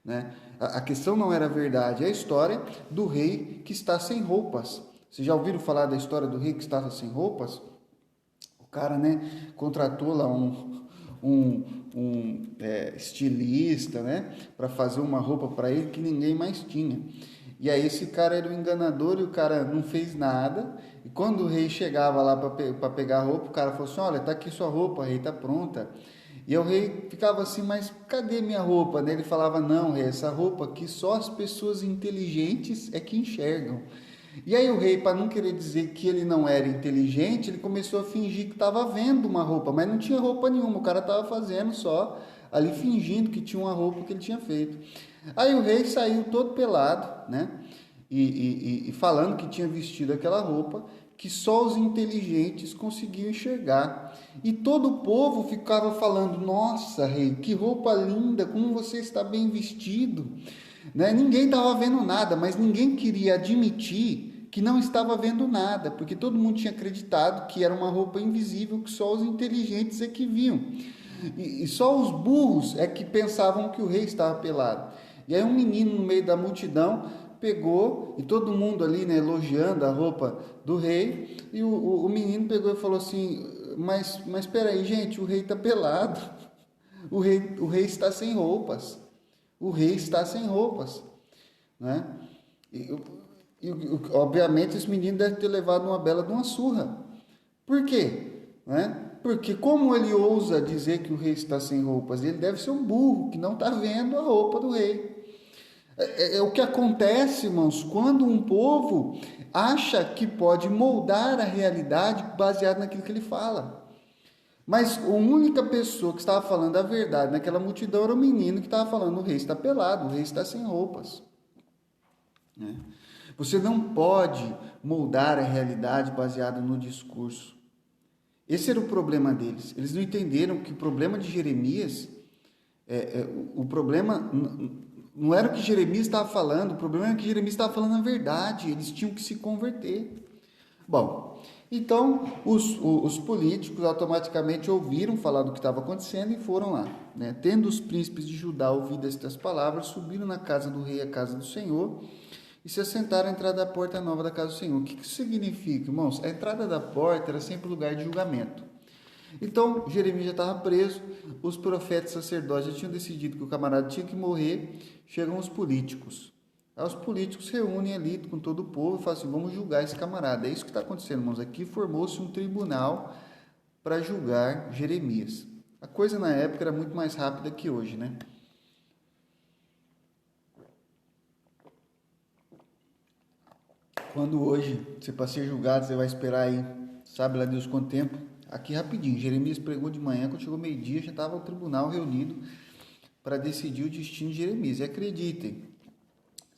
[SPEAKER 1] né? A questão não era a verdade, é a história do rei que está sem roupas. Vocês já ouviram falar da história do rei que estava sem roupas? O cara, né, contratou lá um estilista, né, para fazer uma roupa para ele que ninguém mais tinha. E aí esse cara era um enganador e o cara não fez nada. E quando o rei chegava lá para pegar a roupa, o cara falou assim: olha, tá aqui sua roupa, rei, tá pronta. E o rei ficava assim: mas cadê minha roupa? Ele falava: não, rei, essa roupa aqui só as pessoas inteligentes é que enxergam. E aí o rei, para não querer dizer que ele não era inteligente, ele começou a fingir que estava vendo uma roupa, mas não tinha roupa nenhuma, o cara estava fazendo só, ali fingindo que tinha uma roupa que ele tinha feito. Aí o rei saiu todo pelado, né? E falando que tinha vestido aquela roupa, que só os inteligentes conseguiam enxergar. E todo o povo ficava falando: nossa, rei, que roupa linda, como você está bem vestido. Né? Ninguém estava vendo nada, mas ninguém queria admitir que não estava vendo nada, porque todo mundo tinha acreditado que era uma roupa invisível que só os inteligentes é que viam. E só os burros é que pensavam que o rei estava pelado. E aí um menino no meio da multidão pegou, e todo mundo ali, né, elogiando a roupa do rei, e o menino pegou e falou assim: mas espera aí, gente, o rei está pelado, o rei está sem roupas. O rei está sem roupas, né? Obviamente esse menino deve ter levado uma bela de uma surra. Por quê? Né? Porque como ele ousa dizer que o rei está sem roupas? Ele deve ser um burro que não está vendo a roupa do rei. É o que acontece, irmãos, quando um povo acha que pode moldar a realidade baseado naquilo que ele fala. Mas a única pessoa que estava falando a verdade naquela multidão era o menino que estava falando: o rei está pelado, o rei está sem roupas. Né? Você não pode moldar a realidade baseada no discurso. Esse era o problema deles. Eles não entenderam que o problema de Jeremias, o problema não era o que Jeremias estava falando, o problema era que Jeremias estava falando a verdade, eles tinham que se converter. Bom, então os políticos automaticamente ouviram falar do que estava acontecendo e foram lá. Né? Tendo os príncipes de Judá ouvido estas palavras, subiram na casa do rei, a casa do Senhor, e se assentaram à entrada da porta nova da casa do Senhor. O que isso significa, irmãos? A entrada da porta era sempre lugar de julgamento. Então, Jeremias já estava preso, os profetas e sacerdotes já tinham decidido que o camarada tinha que morrer, chegam os políticos. Aí os políticos se reúnem ali com todo o povo e falam assim: vamos julgar esse camarada. É isso que está acontecendo, irmãos. Aqui formou-se um tribunal para julgar Jeremias. A coisa na época era muito mais rápida que hoje, né? Quando hoje você para ser julgado, você vai esperar aí, sabe lá Deus quanto tempo? Aqui rapidinho, Jeremias pregou de manhã, quando chegou meio-dia já estava o tribunal reunido para decidir o destino de Jeremias. E acreditem,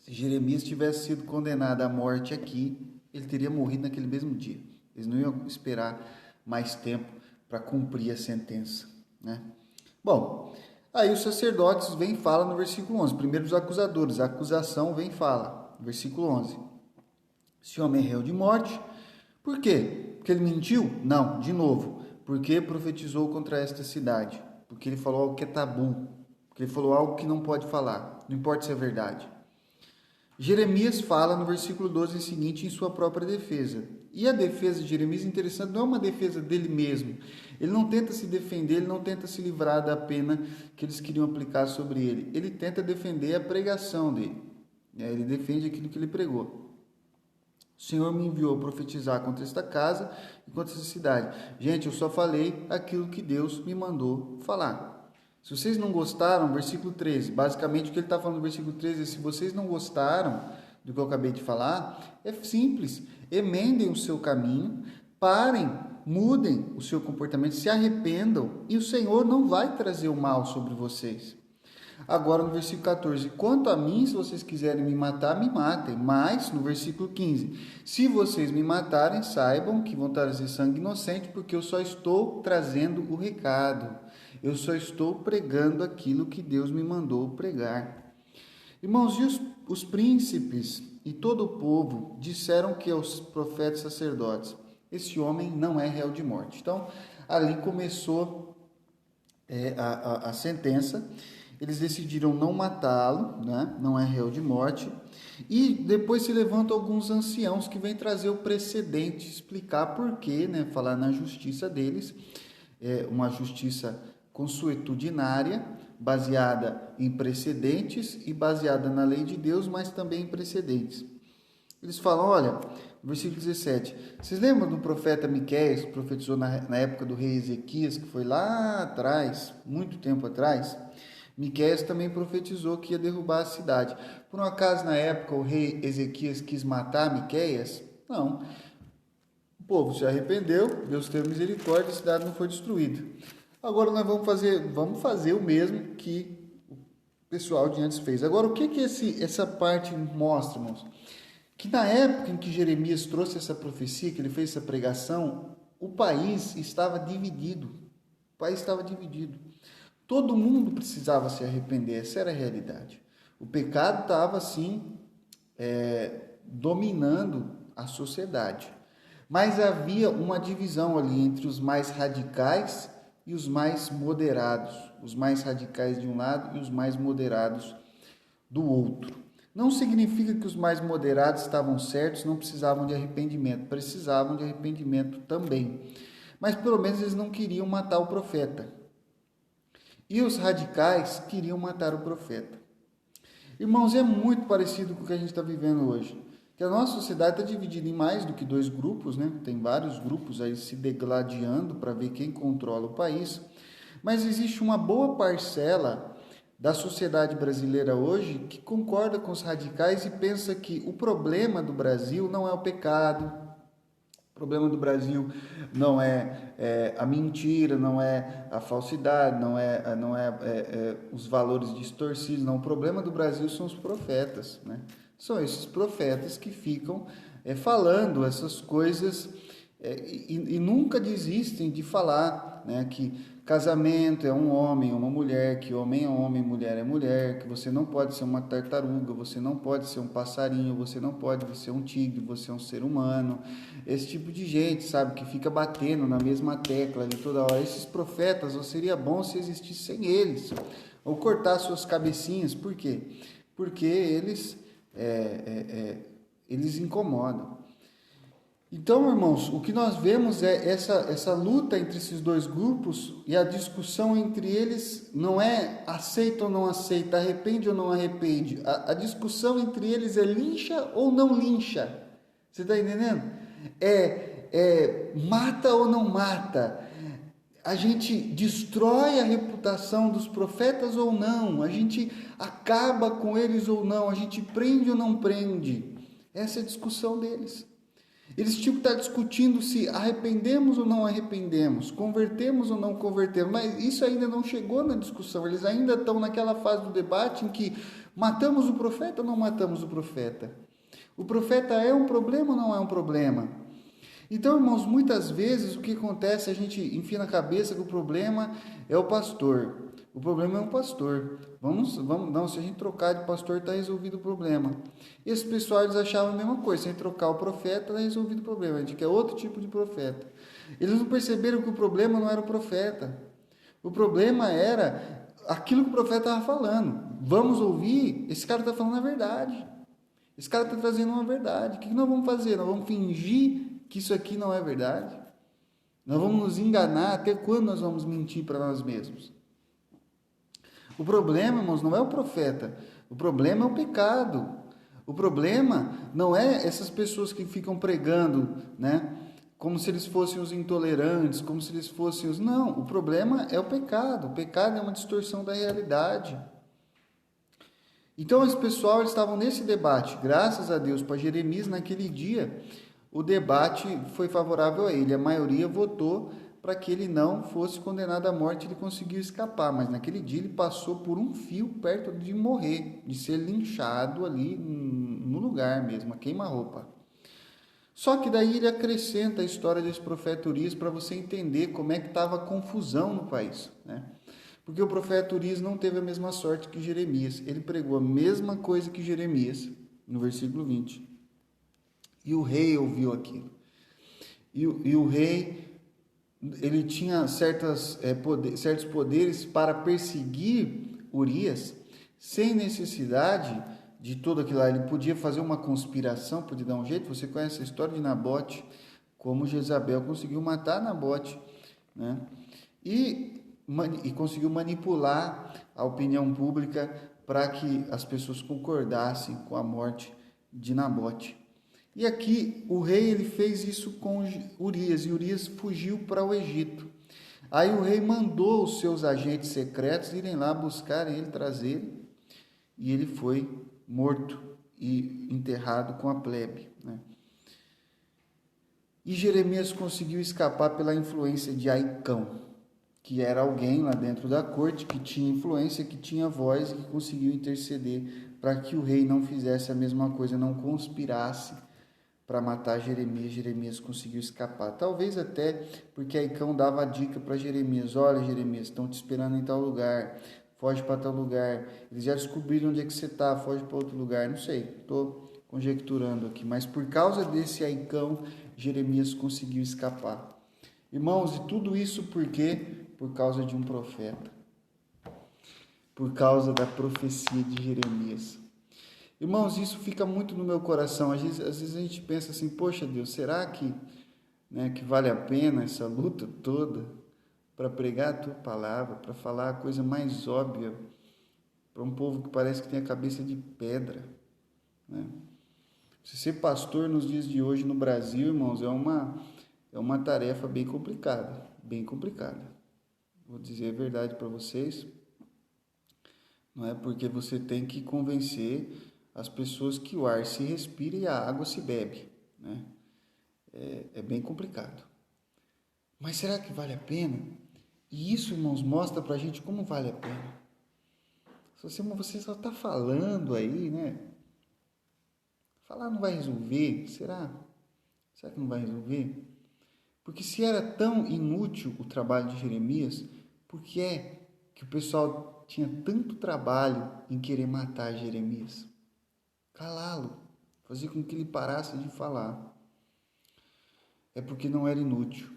[SPEAKER 1] se Jeremias tivesse sido condenado à morte aqui, ele teria morrido naquele mesmo dia. Eles não iam esperar mais tempo para cumprir a sentença, né? Bom, aí os sacerdotes vêm e falam no versículo 11. Primeiro os acusadores, a acusação vem e fala, versículo 11. Esse homem é réu de morte. Por quê? Porque ele mentiu? Não, de novo. Porque profetizou contra esta cidade. Porque ele falou algo que é tabu. Porque ele falou algo que não pode falar. Não importa se é verdade. Jeremias fala no versículo 12 seguinte em sua própria defesa. E a defesa de Jeremias, interessante, não é uma defesa dele mesmo. Ele não tenta se defender, ele não tenta se livrar da pena que eles queriam aplicar sobre ele. Ele tenta defender a pregação dele. Ele defende aquilo que ele pregou. O Senhor me enviou a profetizar contra esta casa e contra essa cidade. Gente, eu só falei aquilo que Deus me mandou falar. Se vocês não gostaram, versículo 13, basicamente o que ele está falando no versículo 13 é: se vocês não gostaram do que eu acabei de falar, é simples, emendem o seu caminho, parem, mudem o seu comportamento, se arrependam, e o Senhor não vai trazer o mal sobre vocês. Agora no versículo 14, quanto a mim, se vocês quiserem me matar, me matem. Mas, no versículo 15, se vocês me matarem, saibam que vão trazer sangue inocente, porque eu só estou trazendo o recado. Eu só estou pregando aquilo que Deus me mandou pregar. Irmãos, e os príncipes e todo o povo disseram que aos profetas e sacerdotes: esse homem não é réu de morte. Então, ali começou a sentença. Eles decidiram não matá-lo, né? Não é réu de morte. E depois se levantam alguns anciãos que vêm trazer o precedente, explicar por quê, né? Falar na justiça deles, uma justiça consuetudinária, baseada em precedentes e baseada na lei de Deus, mas também em precedentes. Eles falam, olha, versículo 17, vocês lembram do profeta Miqueias, que profetizou na época do rei Ezequias, que foi lá atrás, muito tempo atrás? Miqueias também profetizou que ia derrubar a cidade. Por um acaso, na época, o rei Ezequias quis matar Miqueias? Não. O povo se arrependeu, Deus teve misericórdia, a cidade não foi destruída. Agora nós vamos fazer o mesmo que o pessoal de antes fez. Agora, o que essa parte mostra, irmãos? Que na época em que Jeremias trouxe essa profecia, que ele fez essa pregação, o país estava dividido. O país estava dividido. Todo mundo precisava se arrepender, essa era a realidade. O pecado estava, assim, dominando a sociedade. Mas havia uma divisão ali entre os mais radicais e os mais moderados. Os mais radicais de um lado e os mais moderados do outro. Não significa que os mais moderados estavam certos, não precisavam de arrependimento. Precisavam de arrependimento também. Mas pelo menos eles não queriam matar o profeta. E os radicais queriam matar o profeta. Irmãos, é muito parecido com o que a gente está vivendo hoje. Que a nossa sociedade está dividida em mais do que dois grupos, né? Tem vários grupos aí se degladiando para ver quem controla o país. Mas existe uma boa parcela da sociedade brasileira hoje que concorda com os radicais e pensa que o problema do Brasil não é o pecado, o problema do Brasil não é a mentira, não é a falsidade, não é os valores distorcidos, não. O problema do Brasil são os profetas, né? São esses profetas que ficam falando essas coisas e nunca desistem de falar, né, que casamento é um homem, uma mulher, que homem é homem, mulher é mulher, que você não pode ser uma tartaruga, você não pode ser um passarinho, você não pode ser um tigre, você é um ser humano. Esse tipo de gente, sabe, que fica batendo na mesma tecla ali toda hora. Esses profetas, seria bom se existissem eles, ou cortar suas cabecinhas. Por quê? Porque eles incomodam. Então, irmãos, o que nós vemos é essa luta entre esses dois grupos, e a discussão entre eles não é aceita ou não aceita, arrepende ou não arrepende. A discussão entre eles é lincha ou não lincha. Você está entendendo? Mata ou não mata. A gente destrói a reputação dos profetas ou não, a gente acaba com eles ou não, a gente prende ou não prende. Essa é a discussão deles. Eles estão discutindo se arrependemos ou não arrependemos, convertemos ou não convertemos, mas isso ainda não chegou na discussão. Eles ainda estão naquela fase do debate em que matamos o profeta ou não matamos o profeta. O profeta é um problema ou não é um problema? Então, irmãos, muitas vezes o que acontece, a gente enfia na cabeça que o problema é o pastor. O problema é um pastor. Não, se a gente trocar de pastor, está resolvido o problema. E esse pessoal, eles achavam a mesma coisa, se a gente trocar o profeta, está resolvido o problema. A gente quer outro tipo de profeta. Eles não perceberam que o problema não era o profeta. O problema era aquilo que o profeta estava falando. Vamos ouvir, esse cara está falando a verdade. Esse cara está trazendo uma verdade. O que nós vamos fazer? Nós vamos fingir que isso aqui não é verdade? Nós vamos nos enganar, até quando nós vamos mentir para nós mesmos? O problema, irmãos, não é o profeta, o problema é o pecado. O problema não é essas pessoas que ficam pregando, né? Como se eles fossem os intolerantes, como se eles fossem os... Não, o problema é o pecado. O pecado é uma distorção da realidade. Então, esse pessoal, eles estavam nesse debate. Graças a Deus, para Jeremias, naquele dia, o debate foi favorável a ele. A maioria votou para que ele não fosse condenado à morte, ele conseguiu escapar. Mas naquele dia ele passou por um fio perto de morrer, de ser linchado ali no lugar mesmo, a queima-roupa. Só que daí ele acrescenta a história desse profeta Urias para você entender como é que estava a confusão no país, né? Porque o profeta Urias não teve a mesma sorte que Jeremias. Ele pregou a mesma coisa que Jeremias, no versículo 20. E o rei ouviu aquilo. E o rei, ele tinha certos poderes para perseguir Urias, sem necessidade de tudo aquilo lá. Ele podia fazer uma conspiração, podia dar um jeito. Você conhece a história de Nabote, como Jezabel conseguiu matar Nabote, né? E conseguiu manipular a opinião pública para que as pessoas concordassem com a morte de Nabote. E aqui o rei ele fez isso com Urias, e Urias fugiu para o Egito. Aí o rei mandou os seus agentes secretos irem lá buscar ele, trazer ele, e ele foi morto e enterrado com a plebe, né? E Jeremias conseguiu escapar pela influência de Aicão, que era alguém lá dentro da corte que tinha influência, que tinha voz e que conseguiu interceder para que o rei não fizesse a mesma coisa, não conspirasse para matar Jeremias. Jeremias conseguiu escapar. Talvez até porque Aicão dava a dica para Jeremias: olha, Jeremias, estão te esperando em tal lugar, foge para tal lugar. Eles já descobriram onde é que você está, foge para outro lugar. Não sei, estou conjecturando aqui. Mas por causa desse Aicão, Jeremias conseguiu escapar. Irmãos, e tudo isso por quê? Por causa de um profeta. Por causa da profecia de Jeremias. Irmãos, isso fica muito no meu coração. Às vezes a gente pensa assim: poxa Deus, será que vale a pena essa luta toda para pregar a tua palavra, para falar a coisa mais óbvia para um povo que parece que tem a cabeça de pedra, né? Se ser pastor nos dias de hoje no Brasil, irmãos, é uma tarefa bem complicada, bem complicada. Vou dizer a verdade para vocês, não é? Porque você tem que convencer as pessoas que o ar se respira e a água se bebe, né? É bem complicado. Mas será que vale a pena? E isso, irmãos, mostra pra gente como vale a pena. Se você só está falando aí, né? Falar não vai resolver, será? Será que não vai resolver? Porque se era tão inútil o trabalho de Jeremias, por que é que o pessoal tinha tanto trabalho em querer matar Jeremias? Calá-lo, fazer com que ele parasse de falar. É porque não era inútil,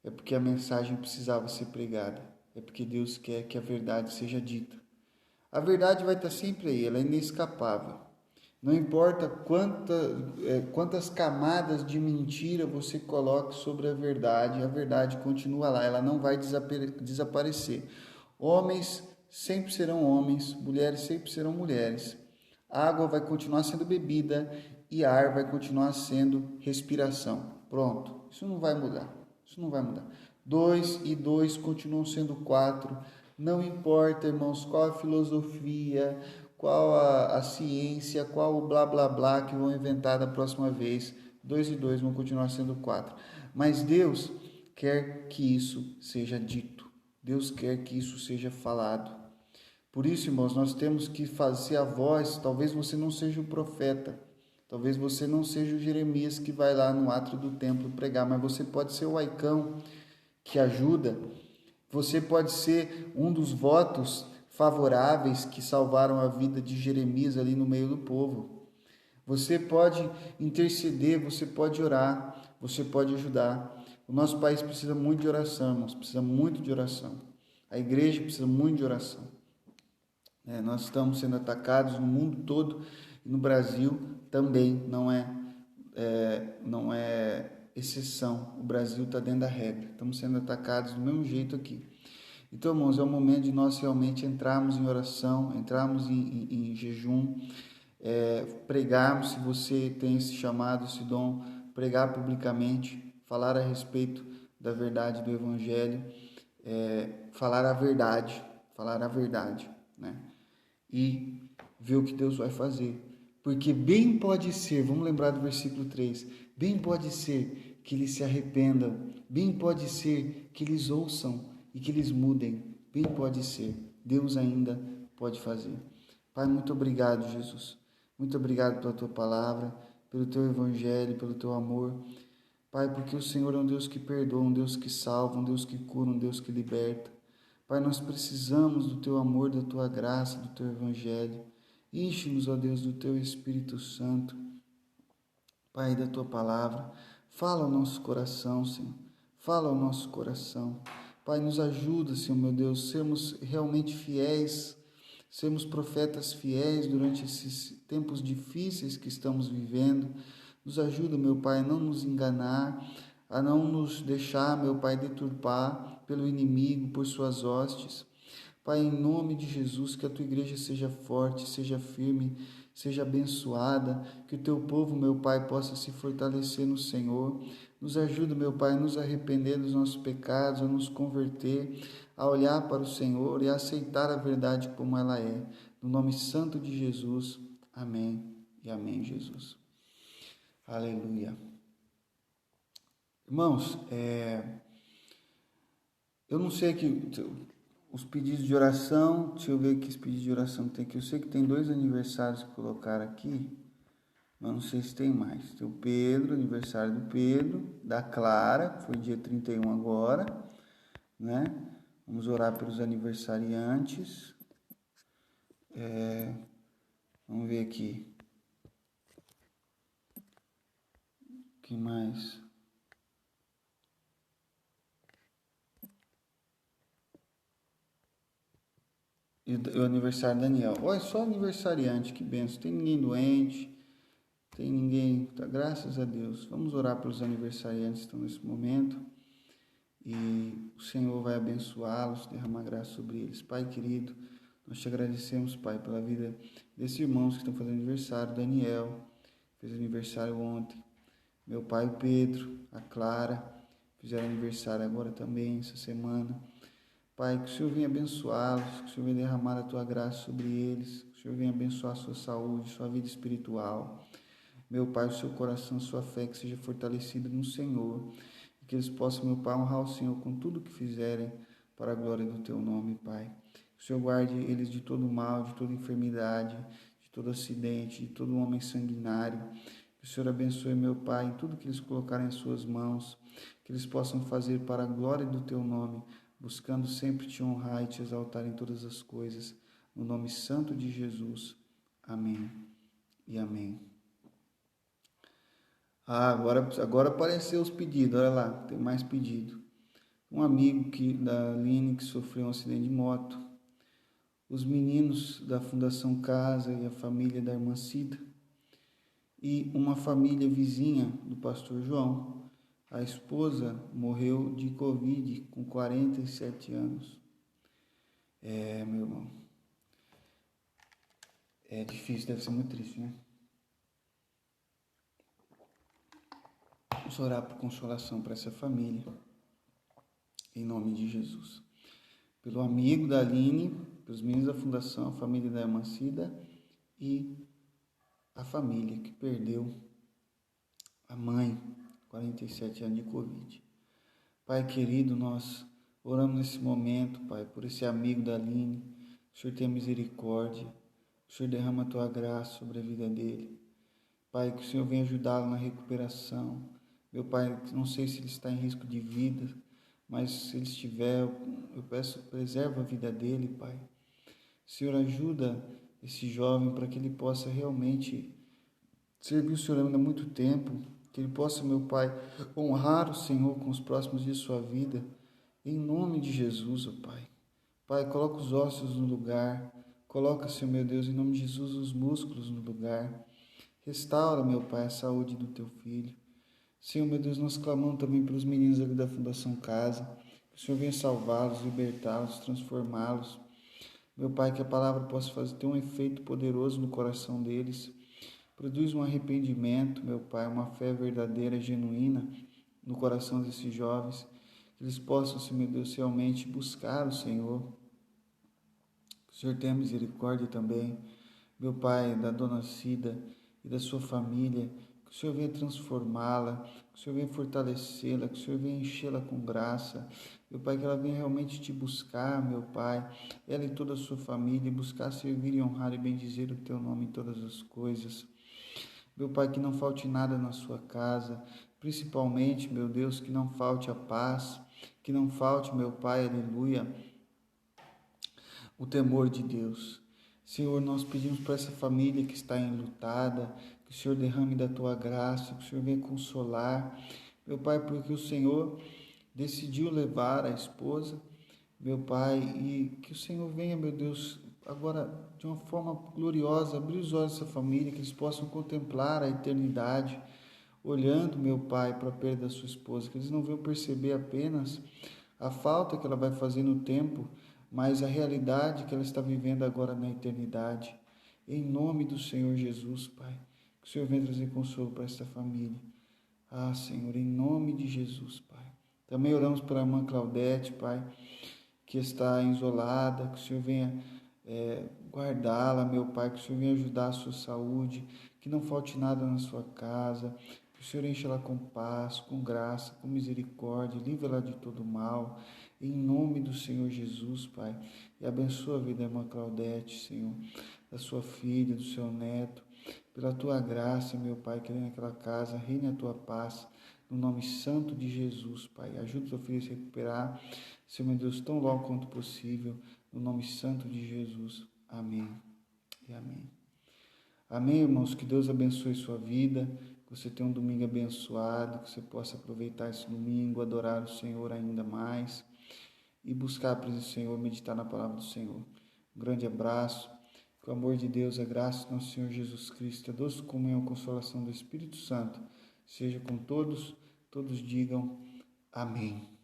[SPEAKER 1] é porque a mensagem precisava ser pregada, é porque Deus quer que a verdade seja dita. A verdade vai estar sempre aí, ela é inescapável. Não importa quantas camadas de mentira você coloque sobre a verdade continua lá, ela não vai desaparecer. Homens sempre serão homens, mulheres sempre serão mulheres. A água vai continuar sendo bebida e ar vai continuar sendo respiração. Pronto, isso não vai mudar, isso não vai mudar. 2 e 2 continuam sendo 4, não importa, irmãos, qual a filosofia, qual a ciência, qual o blá blá blá que vão inventar da próxima vez, 2 e 2 vão continuar sendo 4. Mas Deus quer que isso seja dito, Deus quer que isso seja falado. Por isso, irmãos, nós temos que fazer a voz. Talvez você não seja o profeta, talvez você não seja o Jeremias que vai lá no átrio do templo pregar, mas você pode ser o Aicão que ajuda. Você pode ser um dos votos favoráveis que salvaram a vida de Jeremias ali no meio do povo. Você pode interceder, você pode orar, você pode ajudar. O nosso país precisa muito de oração, irmãos, precisa muito de oração. A igreja precisa muito de oração. Nós estamos sendo atacados no mundo todo e no Brasil também não é exceção. O Brasil está dentro da regra. Estamos sendo atacados do mesmo jeito aqui. Então, irmãos, é o momento de nós realmente entrarmos em oração, entrarmos em jejum, pregarmos, se você tem esse chamado, esse dom, pregar publicamente, falar a respeito da verdade do Evangelho, falar a verdade, né? E ver o que Deus vai fazer. Porque bem pode ser, vamos lembrar do versículo 3, bem pode ser que eles se arrependam, bem pode ser que eles ouçam e que eles mudem, bem pode ser, Deus ainda pode fazer. Pai, muito obrigado, Jesus, muito obrigado pela Tua palavra, pelo Teu Evangelho, pelo Teu amor. Pai, porque o Senhor é um Deus que perdoa, um Deus que salva, um Deus que cura, um Deus que liberta. Pai, nós precisamos do Teu amor, da Tua graça, do Teu Evangelho. Enche-nos, ó Deus, do Teu Espírito Santo, Pai, da Tua palavra. Fala ao nosso coração, Senhor. Fala ao nosso coração. Pai, nos ajuda, Senhor, meu Deus, sermos realmente fiéis, sermos profetas fiéis durante esses tempos difíceis que estamos vivendo. Nos ajuda, meu Pai, a não nos enganar, a não nos deixar, meu Pai, deturpar pelo inimigo, por suas hostes. Pai, em nome de Jesus, que a Tua igreja seja forte, seja firme, seja abençoada, que o Teu povo, meu Pai, possa se fortalecer no Senhor. Nos ajuda, meu Pai, a nos arrepender dos nossos pecados, a nos converter, a olhar para o Senhor e a aceitar a verdade como ela é. No nome santo de Jesus, amém e amém, Jesus. Aleluia. Irmãos, eu não sei aqui os pedidos de oração, deixa eu ver que os pedidos de oração que tem aqui. Eu sei que tem 2 aniversários que colocaram aqui, mas não sei se tem mais. Tem o Pedro, aniversário do Pedro, da Clara, que foi dia 31 agora, né? Vamos orar pelos aniversariantes. Vamos ver aqui. O que mais? E o aniversário do Daniel. Olha, só aniversariante, que benção. Tem ninguém doente, tem ninguém. Tá, graças a Deus. Vamos orar pelos aniversariantes que estão nesse momento. E o Senhor vai abençoá-los, derramar graça sobre eles. Pai querido, nós te agradecemos, Pai, pela vida desses irmãos que estão fazendo aniversário. Daniel fez aniversário ontem. Meu pai, o Pedro, a Clara, fizeram aniversário agora também, essa semana. Pai, que o Senhor venha abençoá-los, que o Senhor venha derramar a Tua graça sobre eles, que o Senhor venha abençoar a sua saúde, sua vida espiritual. Meu Pai, o seu coração, a sua fé, que seja fortalecida no Senhor, e que eles possam, meu Pai, honrar o Senhor com tudo que fizerem para a glória do Teu nome, Pai. Que o Senhor guarde eles de todo mal, de toda enfermidade, de todo acidente, de todo homem sanguinário. Que o Senhor abençoe, meu Pai, em tudo que eles colocarem em suas mãos, que eles possam fazer para a glória do Teu nome, buscando sempre Te honrar e Te exaltar em todas as coisas. No nome santo de Jesus. Amém e amém. Agora apareceu os pedidos, olha lá, tem mais pedido. Um amigo da Aline que sofreu um acidente de moto. Os meninos da Fundação Casa e a família da irmã Cida. E uma família vizinha do pastor João. A esposa morreu de Covid com 47 anos. Meu irmão. É difícil, deve ser muito triste, né? Vamos orar por consolação para essa família. Em nome de Jesus. Pelo amigo da Aline, pelos meninos da Fundação, a família da irmã Cida e a família que perdeu a mãe, 47 anos de Covid. Pai querido, nós oramos nesse momento, Pai, por esse amigo da Aline. O Senhor tenha misericórdia. O Senhor derrama a Tua graça sobre a vida dele. Pai, que o Senhor venha ajudá-lo na recuperação. Meu Pai, não sei se ele está em risco de vida, mas se ele estiver, eu peço, preserva a vida dele, Pai. Senhor, ajuda esse jovem para que ele possa realmente servir o Senhor ainda há muito tempo, que ele possa, meu Pai, honrar o Senhor com os próximos dias de sua vida, em nome de Jesus, ó Pai. Pai, coloca os ossos no lugar, coloca, Senhor meu Deus, em nome de Jesus, os músculos no lugar. Restaura, meu Pai, a saúde do Teu filho. Senhor, meu Deus, nós clamamos também pelos meninos ali da Fundação Casa, que o Senhor venha salvá-los, libertá-los, transformá-los. Meu Pai, que a palavra possa ter um efeito poderoso no coração deles. Produz um arrependimento, meu Pai, uma fé verdadeira, genuína no coração desses jovens. Que eles possam, Senhor, meu Deus, realmente buscar o Senhor. Que o Senhor tenha misericórdia também, meu Pai, da dona Cida e da sua família. Que o Senhor venha transformá-la, que o Senhor venha fortalecê-la, que o Senhor venha enchê-la com graça. Meu Pai, que ela venha realmente te buscar, meu Pai, ela e toda a sua família, e buscar servir e honrar e bendizer o Teu nome em todas as coisas. Meu Pai, que não falte nada na sua casa, principalmente, meu Deus, que não falte a paz, que não falte, meu Pai, aleluia, o temor de Deus. Senhor, nós pedimos para essa família que está enlutada, que o Senhor derrame da Tua graça, que o Senhor venha consolar. Meu Pai, porque o Senhor decidiu levar a esposa, meu Pai, e que o Senhor venha, meu Deus, agora de uma forma gloriosa, abrir os olhos dessa família, que eles possam contemplar a eternidade, olhando, meu Pai, para a perda da sua esposa, que eles não venham perceber apenas a falta que ela vai fazer no tempo, mas a realidade que ela está vivendo agora na eternidade. Em nome do Senhor Jesus, Pai, que o Senhor venha trazer consolo para esta família. Ah, Senhor, em nome de Jesus, Pai. Também oramos pela irmã Claudete, Pai, que está isolada, que o Senhor venha guardá-la, meu Pai, que o Senhor venha ajudar a sua saúde, que não falte nada na sua casa, que o Senhor enche ela com paz, com graça, com misericórdia, livre-la de todo mal, em nome do Senhor Jesus, Pai, e abençoa a vida da irmã Claudete, Senhor, da sua filha, do seu neto, pela Tua graça, meu Pai, que naquela casa reine a Tua paz, no nome santo de Jesus, Pai. Ajuda o Teu filho a se recuperar, Senhor, meu Deus, tão logo quanto possível, no nome santo de Jesus. Amém e amém. Amém, irmãos, que Deus abençoe sua vida, que você tenha um domingo abençoado, que você possa aproveitar esse domingo, adorar o Senhor ainda mais e buscar a presença do Senhor, meditar na palavra do Senhor. Um grande abraço, que o amor de Deus, a graça do nosso Senhor Jesus Cristo, a doce comunhão e a consolação do Espírito Santo seja com todos, todos digam amém.